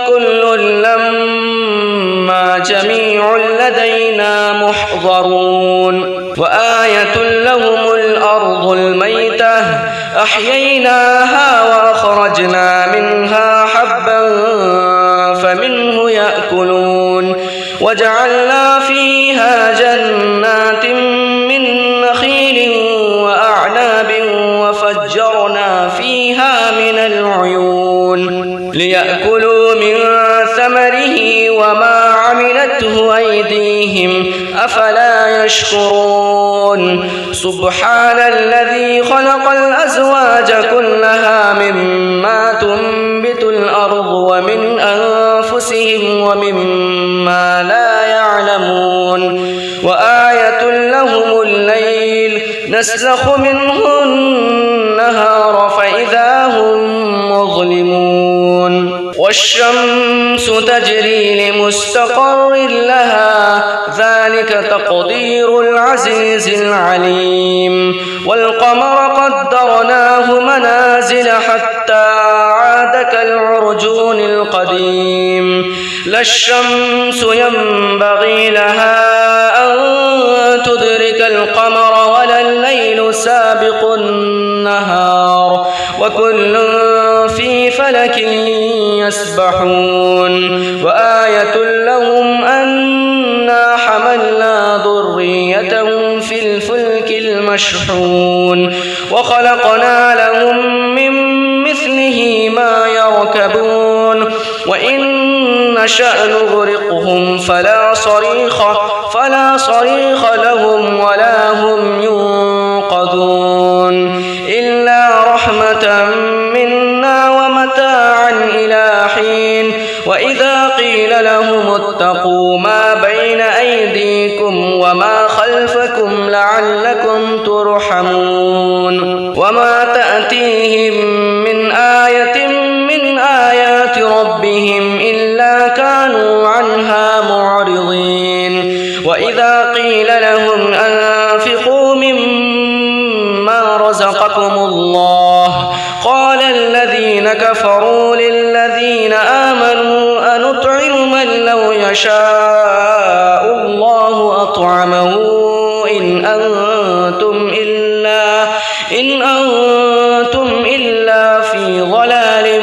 كل لما جميع لدينا محضرون وآية لهم الأرض الميتة أحييناها وأخرجنا منها حبا فمنه يأكلون وجعلنا فيها جنات من نخيل وأعناب وفجرنا فيها من العيون ليأكلوا من منه أيديهم أفلا يشكرون سبحان الذي خلق الأزواج كلها مما تنبت الأرض ومن أنفسهم ومما لا يعلمون وآية لهم الليل نسلخ منه النهار فإذا هم مظلمون والشمس تجري لمستقر لها ذلك تقدير العزيز العليم والقمر قدرناه منازل حتى عاد كالعرجون القديم لا الشمس ينبغي لها أن تدرك القمر ولا الليل سابق النهار وكل في فلك يسبحون وآية لهم أنا حملنا ذريتهم في الفلك المشحون وخلقنا لهم من مثله ما يركبون وإن نشأ نغرقهم فلا صريخ لهم ولا هم ينقذون إلا رحمة منا ومتاعا إلى حين وإذا قيل لهم اتقوا ما بين أيديكم وما خلفكم لعلكم ترحمون وما تأتيهم من آية من آيات ربهم إلا كانوا عنها معرضين وإذا قيل لهم أنفقوا مما رزقكم الله قال الذين كفروا للذين آمنوا أنطعم من لو يشاء الله أطعمه إن أنتم إلا في ضلال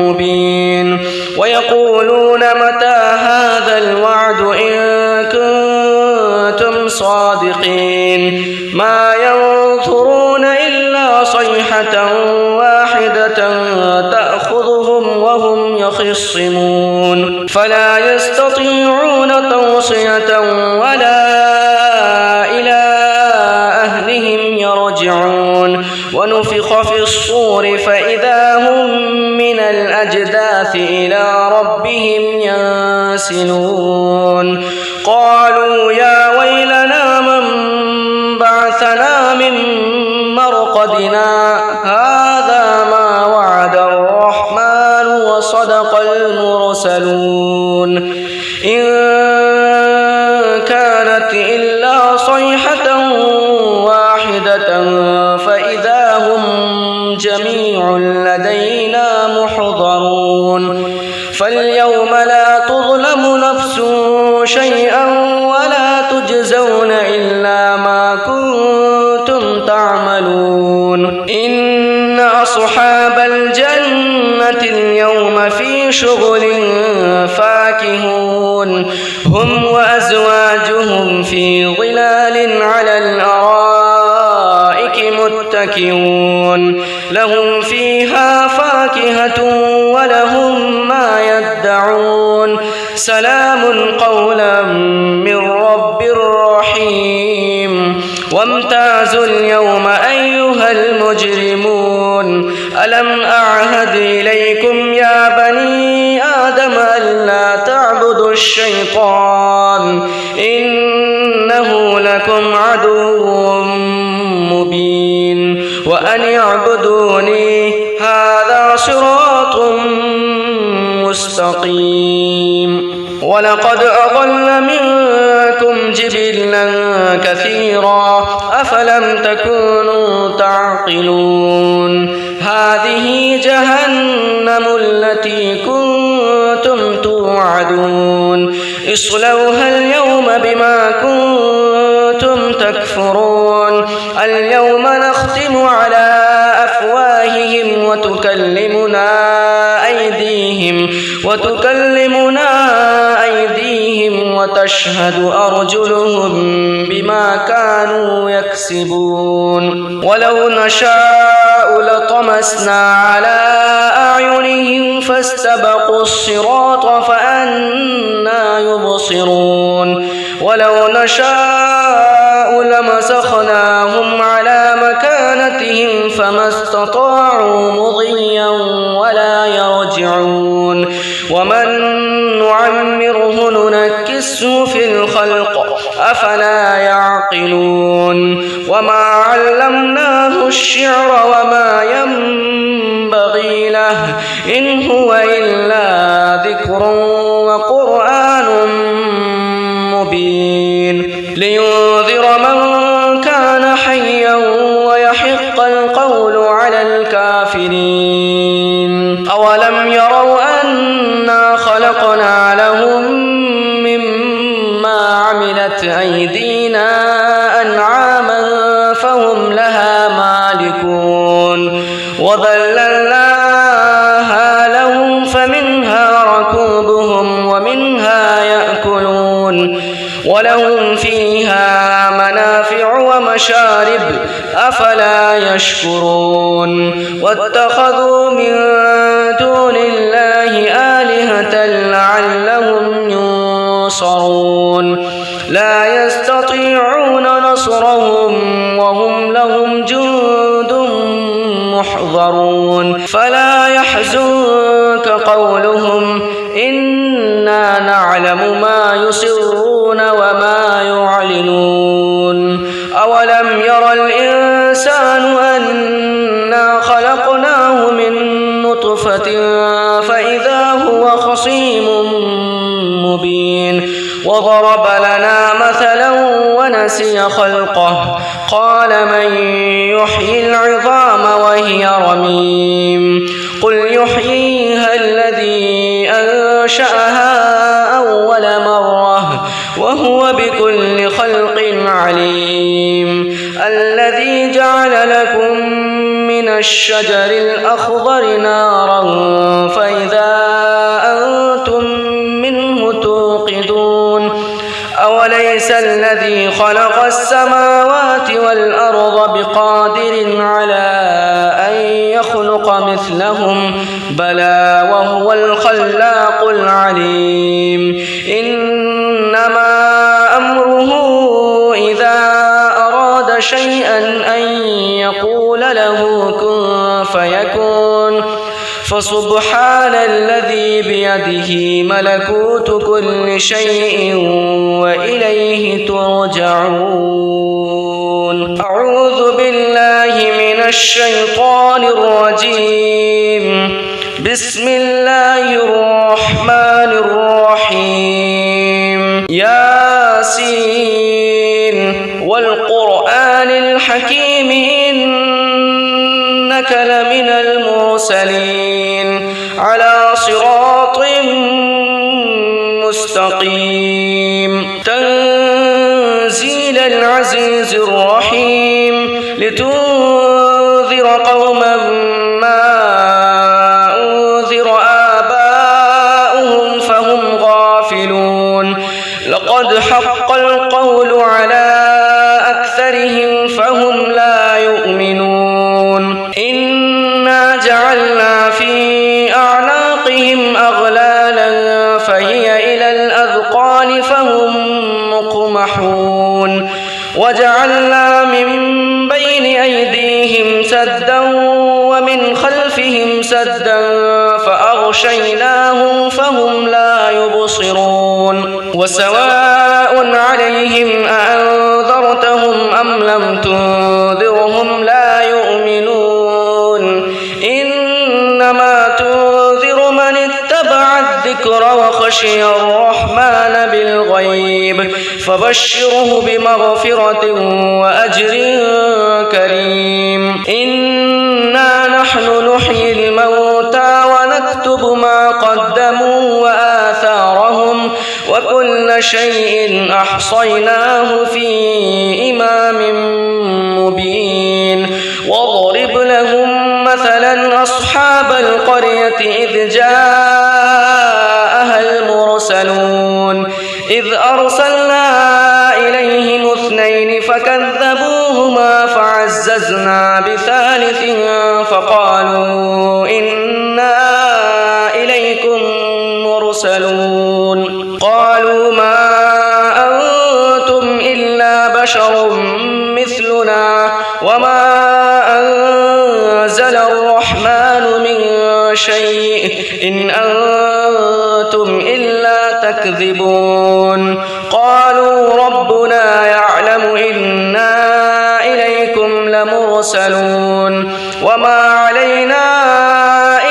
مبين ويقولون متى هذا الوعد إن كنتم صادقين ما ينظرون إلا صيحة واحدة تأخذهم وهم يخصمون فلا يستطيعون توصية ولا إلى أهلهم يرجعون ونفخ في الصور فإذا هم من الأجداث إلى ربهم ينسلون قالوا يا ويلنا من بعثنا من مرقدنا هذا ما وعد الرحمن وصدق المرسلون إن كانت إلا صيحة واحدة فإذا هم جميع لدينا محضرون فاليوم لا تظلم نفس شيئا ولا تجزون إلا ما كنتم تعملون إن أصحاب الجنة اليوم في شغل فاكهون هم وأزواجهم في ظلال على الأرائك متكئون لهم فيها فاكهة ولهم ما يدعون سلام قولا من رب رحيم وامتازوا اليوم أيها المجرمون ألم أعهد إليكم يا بني آدم ألا تعبدوا الشيطان إنه لكم عدو مبين وأن اعبدوني هذا صراط مستقيم ولقد أضل منكم جبلا كثيرا أفلم تكونوا تعقلون هذه جهنم التي كنتم توعدون اصلوها اليوم بما كنتم تكفرون اليوم نختم على أفواههم وتكلمنا أيديهم وتشهد أرجلهم بما كانوا يكسبون ولو نشاء لطمسنا على أعينهم فاستبقوا الصراط فأنى لا يبصرون ولو نشاء لمسخناهم على مكانتهم فما استطاعوا مضيا ولا يرجعون ومن نعمره ننكسه في الخلق أفلا يعقلون وما علمناه الشعر وما ينبغي له إن هو إلا ذكر وقرآن مبين لينذر من كان حيا ويحق القول على الكافرين أولم يروا أنا خلقنا لهم مما عملت أيدينا أنعاما فهم لها مالكون وذللناها لهم فمنها ركوبهم ومنها يأكلون ولهم فيها منافع ومشارب أفلا يشكرون واتخذوا من دون الله آلهة لعلهم ينصرون لا يستطيعون نصرهم وهم لهم جند محضرون فلا يحزنك قولهم إنا نعلم ما يسرون وما يعلنون أولم ير الإنسان أنا خلقناه من نطفة فإذا هو خصيم مبين وضرب لنا مثلا ونسي خلقه قال من يحيي العظام وهي رميم قل يحييها الذي أنشأها أول مرة وهو بكل خلق عليم الذي جعل لكم من الشجر الأخضر نارا فإذا أنتم منه توقدون أوليس الذي خلق السماوات والأرض بقادر على أن يخلق مثلهم بلى وهو الخلاق العليم إنما أمره إذا أراد شيئا أن يقول له كن فيكون فسبحان الذي بيده ملكوت كل شيء وإليه ترجعون أعوذ بالله من الشيطان الرجيم بسم الله الرحمن الرحيم ياسين والقرآن الحكيم إنك لمن المرسلين على صراط مستقيم تنزيل العزيز الرحيم لتنذر قوما ما أنذر آباؤهم فهم غافلون لقد حق القول على أكثرهم فهم لا يؤمنون إنا جعلنا في أعناقهم أغلالا فهي إلى الأذقان فهم مقمحون وجعلنا من بين أيديهم سدا ومن خلفهم سدا فأغشيناهم فهم لا يبصرون وسواء عليهم أأنذرتهم أم لم تنذرهم لا يؤمنون إنما تنذر من اتبع الذكر وخشي الرحمن بالغيب فبشره بمغفرة وأجر كريم إنا نحن نحيي الموتى ونكتب ما قدموا وآثارهم وكل شيء أحصيناه في إمام مبين واضرب لهم مثلا أصحاب القرية إذ جاءها المرسلون إذ أرسلنا إليهم اثنين فكذبوهما فعززنا بثالث فقالوا إنا إليكم مرسلون قالوا إن أنتم إلا تكذبون قالوا ربنا يعلم إنا إليكم لمرسلون وما علينا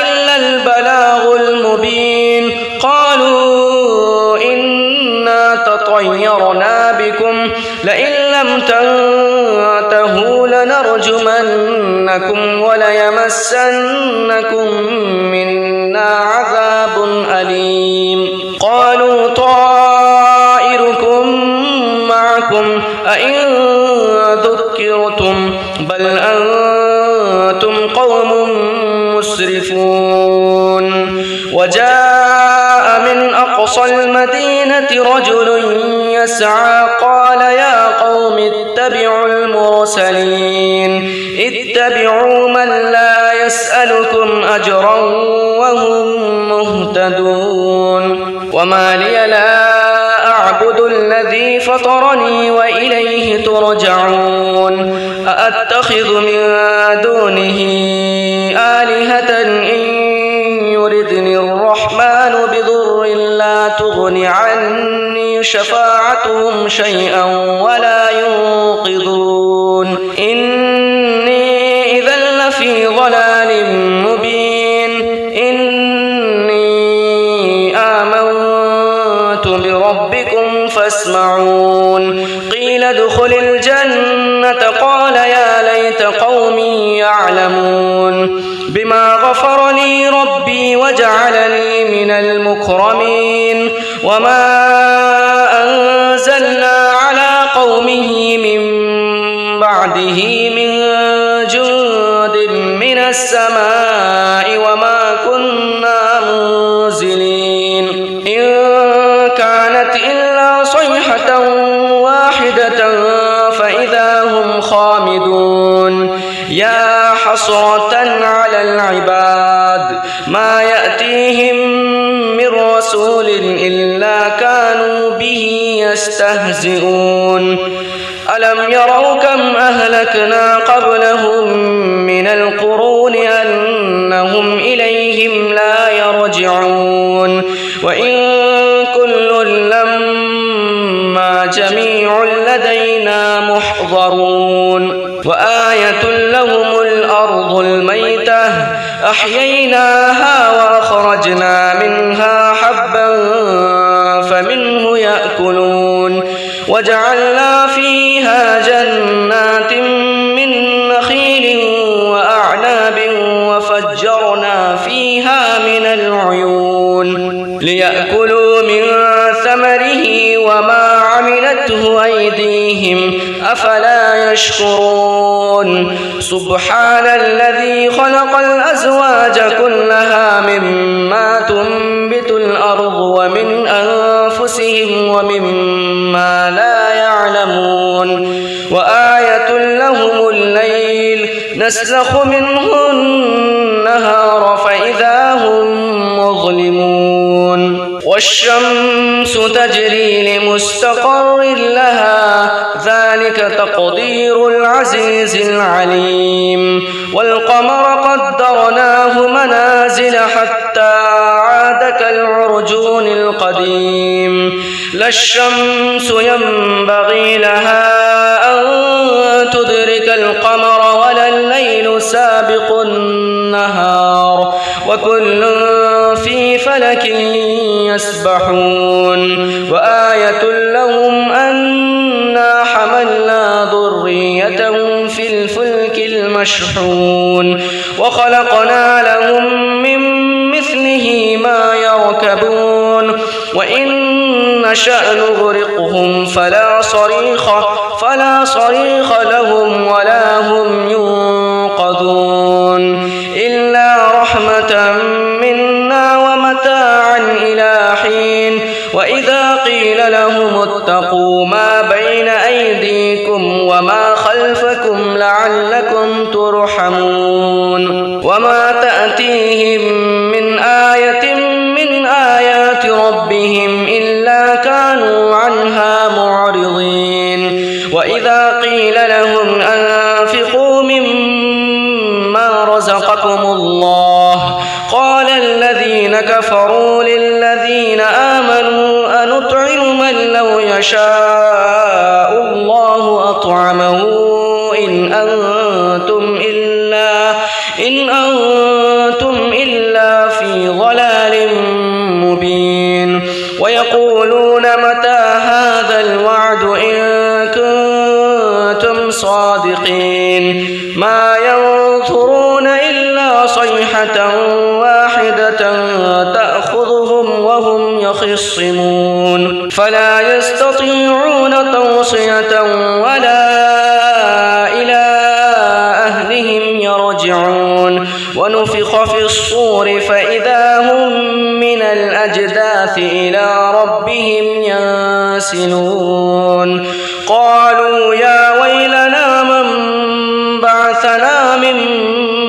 إلا البلاغ المبين قالوا إنا تطيرنا بكم لئن لم تنتهوا لنرجمنكم وليمسنكم منا عذاب أليم قالوا طائركم معكم أئن ذكرتم بل أنتم قوم مسرفون وجاء من أقصى المدينة رجل يسعى قال يا قوم اتبعوا المرسلين اتبعوا من لا يسألكم أجرا وهم مهتدون وما لي لا أعبد الذي فطرني وإليه ترجعون أأتخذ من دونه آلهة إن يردني الرحمن بضر لا تغن عني شفاعتهم شيئا ولا ينقذون إني إذا لفي ضلال مبين إني آمنت بربكم فاسمعون قيل ادخل الجنة قال يا ليت قومي يعلمون بما غفر لي ربي وجعلني من المكرمين وما أنزلنا على قومه من بعده من جند من السماء وما كنا منزلين إن كانت إلا صيحة واحدة فإذا هم خامدون يا حسرة على العباد ما يأتيهم من رسول إلا كانوا به يستهزئون ألم يروا كم أهلكنا قبلهم من القرون أنهم إليهم لا يرجعون وإن كل لما جميع لدينا محضرون وآية لهم الأرض الميتة أحييناها وأخرجنا منها حبا فمنه يأكلون وجعلنا فيها جنات من نخيل وأعناب وفجرنا فيها من العيون ليأكلوا من ثمره وما عملته أيديهم أفلا يشكرون سبحان الذي خلق الأزواج كلها مما تنبت الأرض ومن أنفسهم ومما لا يعلمون وآية لهم الليل نسلخ منه النهار فإذا هم مظلمون والشمس تجري لمستقر لها ذلك تقدير العزيز العليم والقمر قدرناه منازل حتى عاد كالعرجون القديم لا الشمس ينبغي لها أن تدرك القمر ولا الليل سابق النهار وكل في فلك يسبحون وآية لهم أنا حملنا ذريتهم في الفلك المشحون وخلقنا لهم من مثله ما يركبون وإن نشأ نغرقهم فلا صريخ لهم ولا هم ينقذون إلا رحمة منا ومتاعا إلى حين وإذا قيل لهم اتقوا ما بين أيديكم وما خلفكم لعلكم ترحمون وما تأتيهم من آية من آيات ربهم إلا كانوا عنها معرضين وإذا قيل لهم أنفقوا مما رزقكم الله قال الذين الله أطعمه إن أنتم إلا في ضلال مبين ويقولون متى هذا الوعد إن كنتم صادقين ما ينظرون إلا صيحة واحدة تأخذهم وهم يخصمون فلا يستطيعون توصية ولا إلى أهلهم يرجعون ونفخ في الصور فإذا هم من الأجداث إلى ربهم ينسلون قالوا يا ويلنا من بعثنا من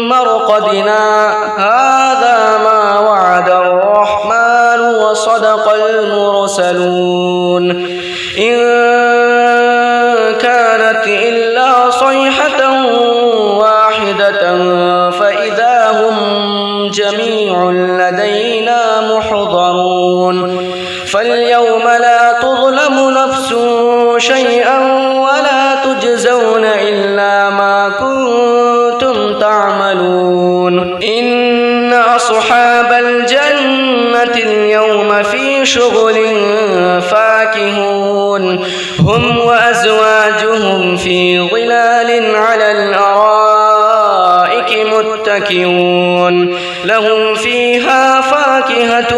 مرقدنا هذا ما وعد الرحمن وصدق المرسلون إن كانت إلا صيحة واحدة فإذا هم جميع لدينا محضرون فاليوم لا تظلم نفس شيئا ولا تجزون إلا ما كنتم تعملون إن أصحاب الجنة اليوم في شغل فاكهون هم وأزواجهم في ظلال على الأرائك متكئون لهم فيها فاكهة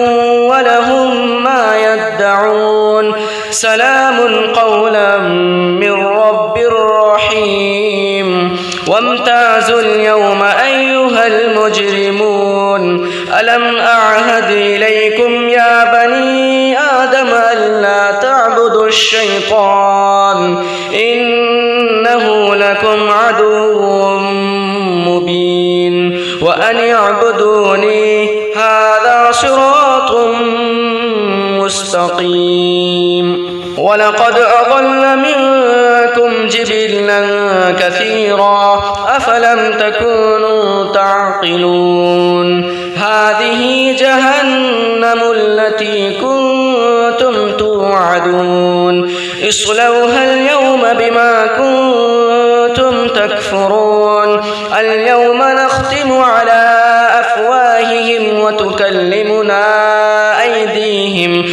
ولهم ما يدعون سلام قولا من رب رحيم وامتازوا اليوم أيها المجرمون ألم أعهد إليكم يا بني آدم ألا تعبدوا الشيطان إنه لكم عدو مبين وأن اعبدوني هذا صراط مستقيم ولقد أضل منكم جبلا كثيرا أفلم تكونوا تعقلون هذه جهنم التي كنتم توعدون اصلوها اليوم بما كنتم تكفرون اليوم نختم على أفواههم وتكلمنا أيديهم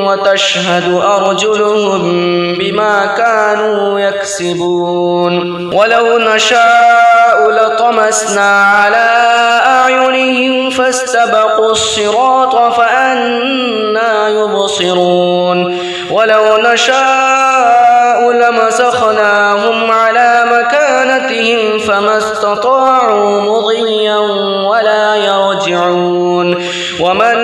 وتشهد أرجلهم بما كانوا يكسبون ولو نشاء لطمسنا على أعينهم فاستبقوا الصراط فأنى يبصرون ولو نشاء لمسخناهم على مكانتهم فما استطاعوا مضيا ولا يرجعون ومن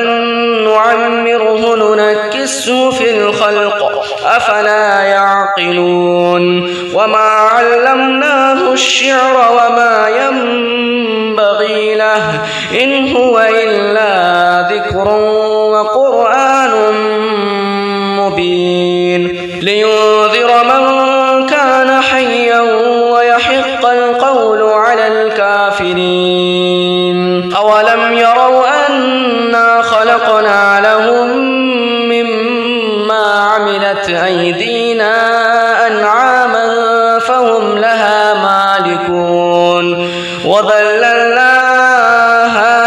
نعمره ننكسه في الخلق أفلا يعقلون وما علمناه الشعر وما ينبغي له إن هو إلا ذكر وقرآن مبين لينذر من كان حيا ويحق القول على الكافرين أولم يروا أنا خلقنا لهم مما عملت أيدينا أنعاما فهم لها مالكون وذللناها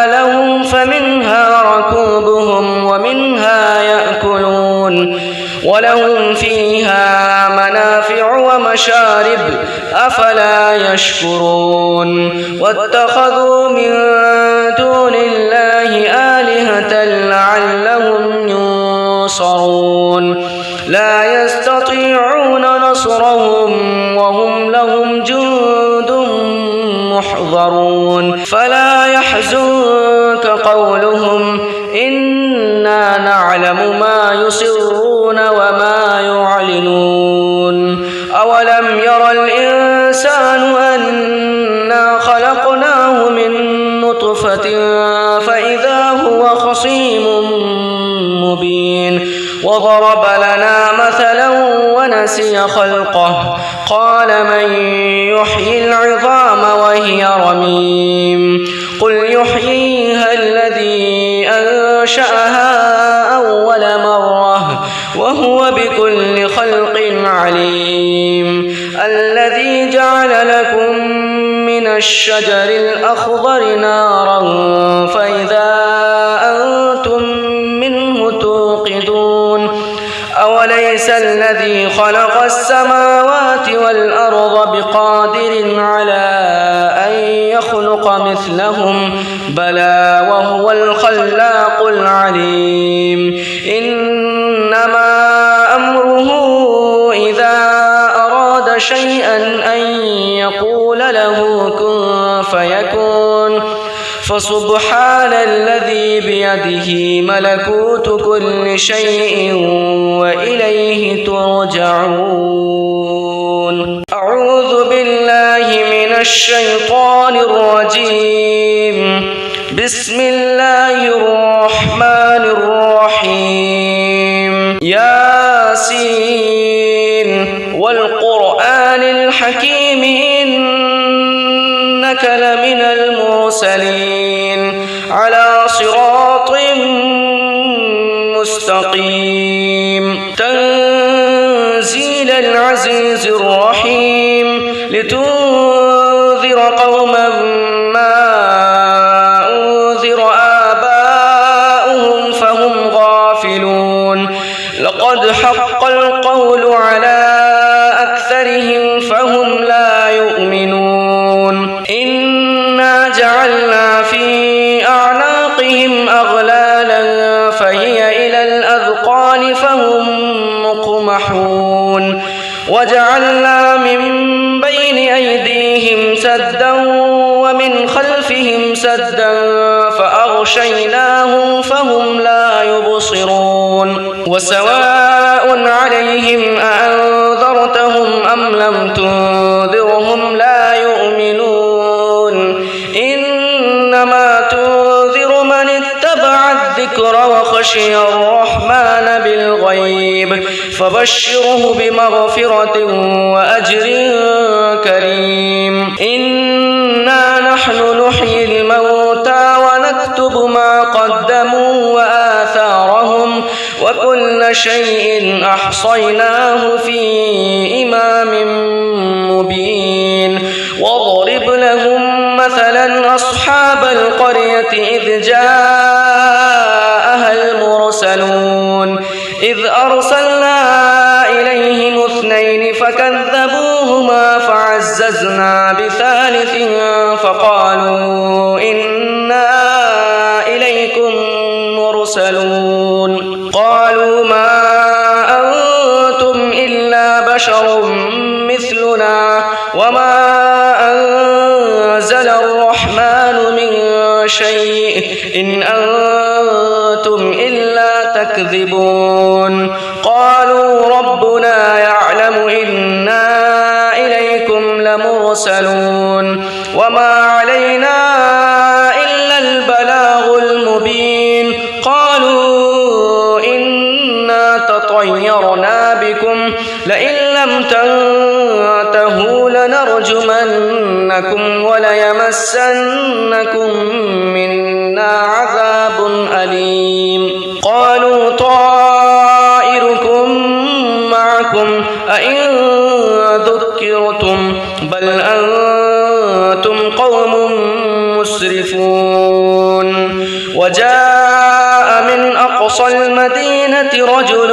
لهم فمنها ركوبهم ومنها يأكلون ولهم فيها منافع ومشارب أفلا يشكرون واتخذوا من دون الله آلهة لعلهم ينصرون لا يستطيعون نصرهم وهم لهم جند محضرون فلا يحزنك قولهم إنا نعلم ما يسرون وما يعلنون أولم ير الإنسان أنا خلقناه من نطفة فإذا هو خصيم مبين وضرب لنا مثلا ونسي خلقه قال من يحيي العظام وهي رميم قل يحييها الذي أنشأها أول مرة وهو بكل خلق عليم. الذي جعل لكم من الشجر الأخضر نارا فإذا أنتم منه توقدون. أوليس الذي خلق السماوات والأرض بقادر على أن يخلق مثلهم؟ بلى وهو الخلاق العليم. إنما أمره إذا أراد شيئا أن يقول له كن فيكون. فسبحان الذي بيده ملكوت كل شيء وإليه ترجعون. أعوذ بالله من الشيطان الرجيم. بسم الله الرحمن الرحيم. ياسين والقرآن الحكيم إنك لمن المرسلين على صراط مستقيم. تنزيل العزيز الرحيم. لتنذر قوما ما أنذر آباؤهم فهم غافلون. لقد حق القول على أكثرهم فهم لا يؤمنون. إنا جعلنا في أعناقهم أغلالا فهي إلى الأذقان فهم مقمحون. وجعلنا من بين أيديهم سدا ومن خلفهم سدا فأغشيناهم فهم لا يبصرون. وسواء عليهم أأنذرتهم أم لم تنذرهم لا يؤمنون. إنما تنذر من اتبع الذكر وخشي الرحمن بالغيب فبشره بمغفرة وأجر كريم. إنا نحن نحيي الموتى ونكتب ما قدموا وآثارهم وكل شيء أحصيناه في إمام مبين. واضرب لهم مثلا أصحاب القرية إذ جاءها المرسلون إذ أرسلنا إليهم اثنين فكذبوهما فعززنا بثالث فقالوا إنا إليكم مرسلون. قالوا ما أنتم إلا بشر مثلنا وما أنزل الرحمن من شيء إن أنتم إلا تكذبون. قالوا ربنا يعلم إنا إليكم لمرسلون وما علينا إلا البلاغ المبين. قالوا إنا تطيرنا بكم لئن لم تنتهوا لنرجمنكم وليمسنكم منا عذاب أليم. قالوا طائركم معكم أئن ذكرتم بل أنتم قوم مسرفون. وجاء من أقصى المدينة رجل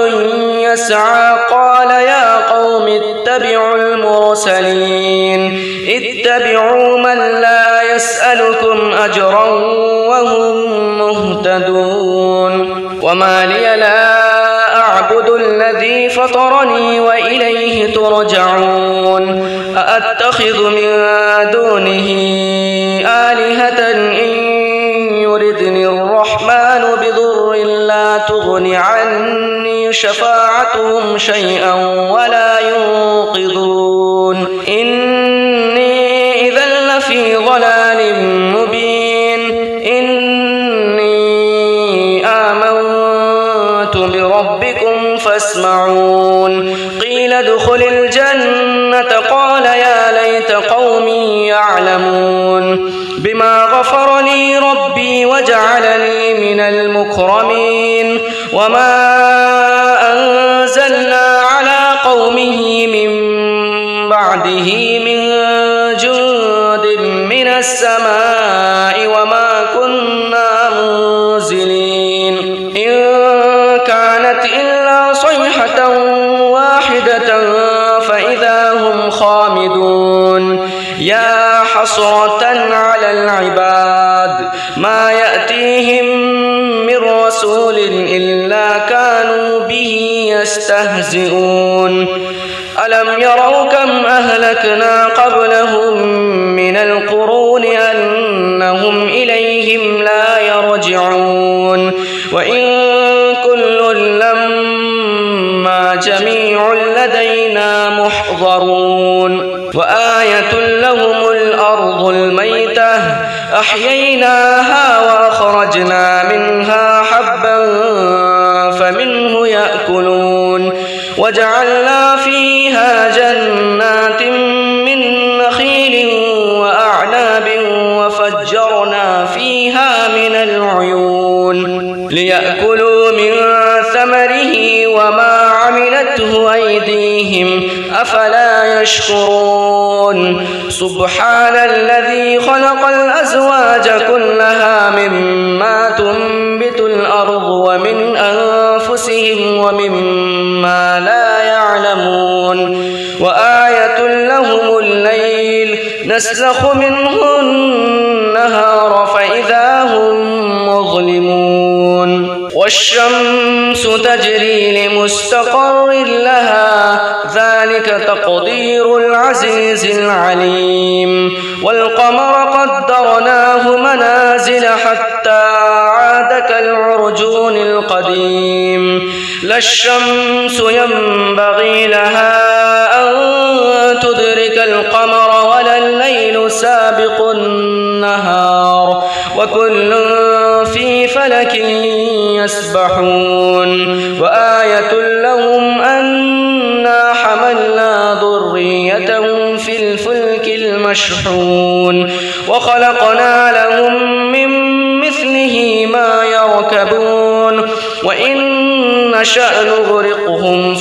يسعى قال يا قوم اتبعوا المرسلين اتبعوا من لا يسألكم أجرا وهم مهتدون. وما لي لا أعبد الذي فطرني وإليه ترجعون. أأتخذ من دونه آلهة إن يردني الرحمن بضر لا تغن عني شفاعتهم شيئا ولا ينقذون. إني إذا لفي ضلال مبين. إني آمنت بربكم فاسمعون. قيل ادخل الجنة قال يا ليت قومي يعلمون بما غفر لي ربي وجعلني من المكرمين. وما بعده من جند من السماء وما كنا منزلين إن كانت إلا صيحة واحدة فإذا هم خامدون يا حسرة على العباد ما يأتيهم من رسول إلا كانوا به يستهزئون ألم يروا كم أهلكنا قبلهم من القرون أنهم إليهم لا يرجعون وإن كل لما جميع لدينا محضرون وآية لهم الأرض الميتة أحييناها وأخرجنا منها حبا فمنه يأكلون وجعلنا فيها جنات من نخيل وأعناب وفجرنا فيها من العيون ليأكلوا من ثمره وما عملته أيديهم أفلا يشكرون سبحان الذي خلق الأزواج كلها مما تنبت الأرض ومن أنفسهم ومما لا يعلمون وآية لهم الليل نسلخ منه النهار فإذا هم مظلمون والشمس تجري لمستقر لها ذلك تقدير العزيز العليم والقمر قدرناه منازل حتى عاد كالعرجون القديم لا الشمس ينبغي لها أن تدرك القمر ولا الليل سابق النهار وكل في فلك يسبحون وآية لهم أنا حملنا ذريتهم في الفلك المشحون وخلقنا لهم من مثله ما يركبون وإن نشأ نغرقهم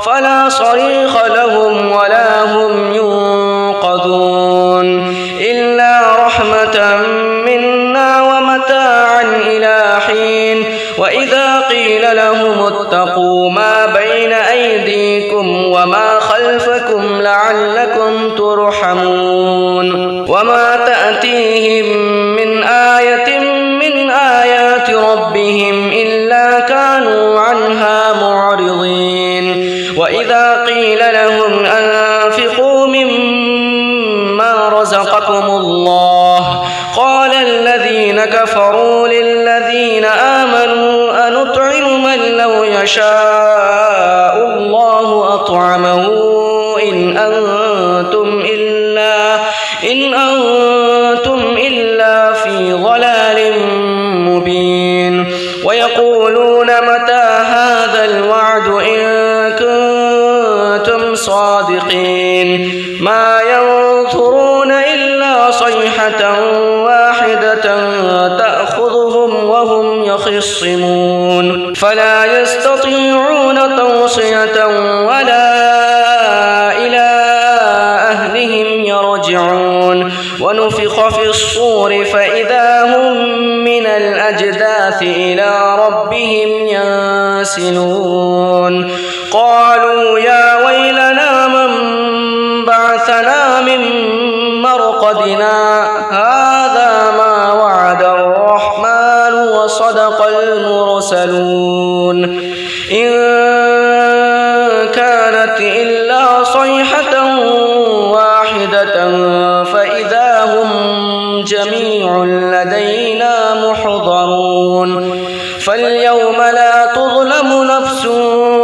فلا صريخ لهم ولا هم ينقذون إلا رحمة منا ومتاعا إلى حين وإذا قيل لهم اتقوا ما بين أيديكم وما خلفكم لعلكم ترحمون وما تأتيهم من آية من آيات ربهم إلا كانوا عنها معرضين وإذا قيل لهم أنفقوا مما رزقكم الله قال الذين كفروا للذين آمنوا أنطعم من لو يشاء الله أطعمه إن أنتم إلا في ضلال مبين ويقولون متى هذا الوعد إن كنتم صادقين ما ينظرون إلا صيحة واحدة تأخذهم وهم يخصمون فلا يستطيعون توصية ولا إلى أهلهم يرجعون ونفخ في الصور فإذا هم من الأجداث إلى ربهم ينسلون قالوا يا ويلنا من بعثنا من مرقدنا هذا ما وعد الرحمن وصدق المرسلون إن كانت إلا صيحة واحدة فإذا هم جميع لدينا محضرون فاليوم لا تظلم نفس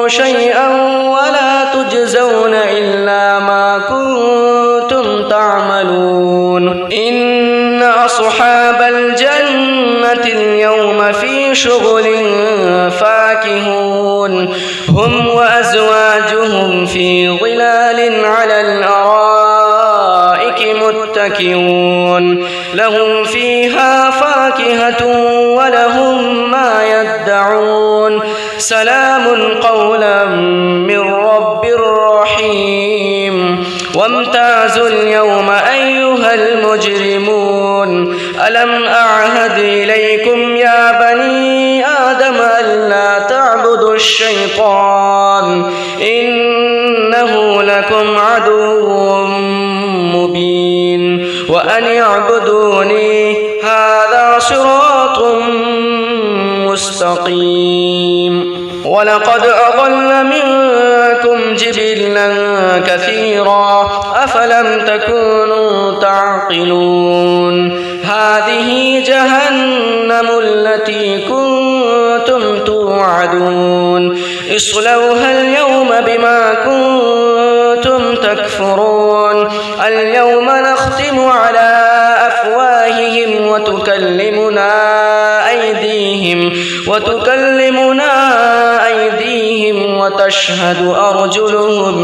شيئا ولا تجزون إلا ما كنتم تعملون إن أصحاب الجنة اليوم في شغل فاكهون هم وأزواجهم في ظلال على الأرائك متكئون لهم فيها فاكهة ولهم ما يدعون سلام قولا من رب رحيم وامتازوا اليوم أيها المجرمون ألم أعهد إليكم يا بني آدم ألا تعبدوا الشيطان إنه لكم عدو مبين وأن اعبدوني هذا صراط مستقيم ولقد أضل منكم جبلا كثيرا أفلم تكونوا تعقلون هذه جهنم التي كنتم توعدون اصلوها اليوم بما كنتم تكفرون اليوم نختم على أفواههم وتكلمنا أيديهم وتشهد أرجلهم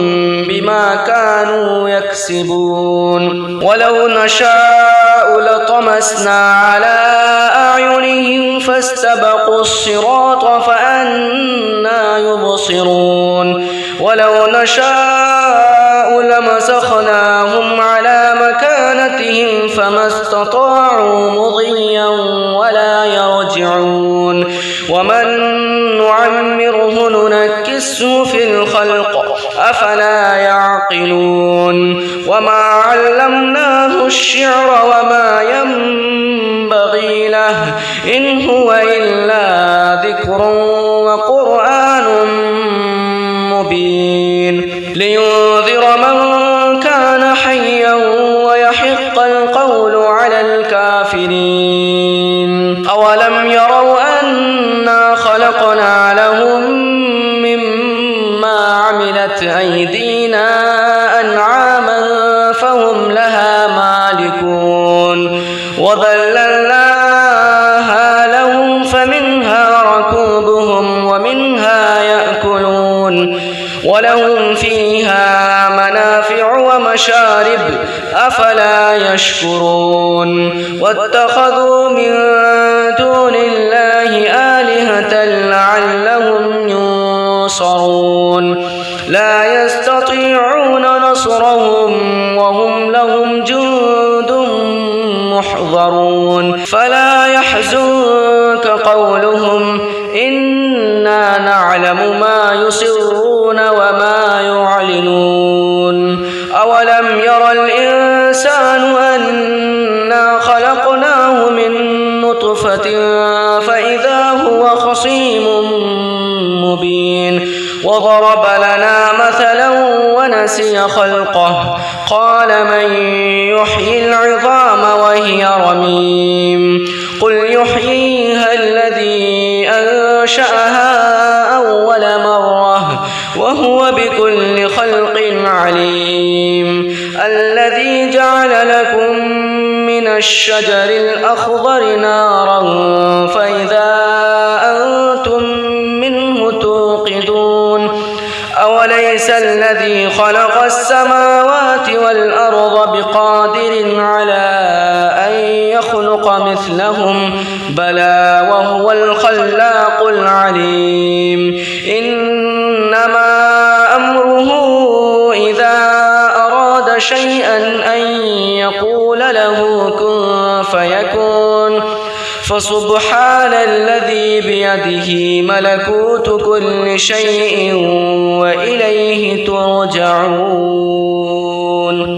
بما كانوا يكسبون ولو نشاء لطمسنا على أعينهم فاستبقوا الصراط فأنى يبصرون ولو نشاء لمسخناهم على مكانتهم فما استطاعوا مضيا ولا يرجعون ومن نعمره ننكسه في الخلق أفلا يعقلون وما علمناه الشعر وما ينبغي له إن هو إلا ذكر وقرآن مبين لينذر من كان حيا ويحق القول على الكافرين أولم يروا أنا خلقنا لهم مما عملت أيدينا أنعاما فهم لها مالكون وذللناها لهم فمنها ركوبهم ومنها يأكلون ولهم فيها منافع ومشارب أفلا يشكرون واتخذوا من دون الله آلهة لعلهم ينصرون لا يستطيعون نصرهم وهم لهم جند محضرون فلا يحزنك قولهم إنا نعلم ما يسرون وما يعلنون أولم ير الإنسان أنا خلقناه من نطفة فإذا هو خصيم مبين وضرب لنا مثلا ونسي خلقه قال من يحيي العظام وهي رميم قل يحييها الذي أنشأها أول مرة وهو بكل خلق عليم الذي جعل لكم من الشجر الأخضر نارا فإذا أنتم منه توقدون أوليس الذي خلق السماوات والأرض بقادر على أن يخلق مثلهم بلى وهو الخلاق العليم إنما أمره إذا أراد شيئا أن يقول له كن فيكون فسبحان الذي بيده ملكوت كل شيء وإليه ترجعون.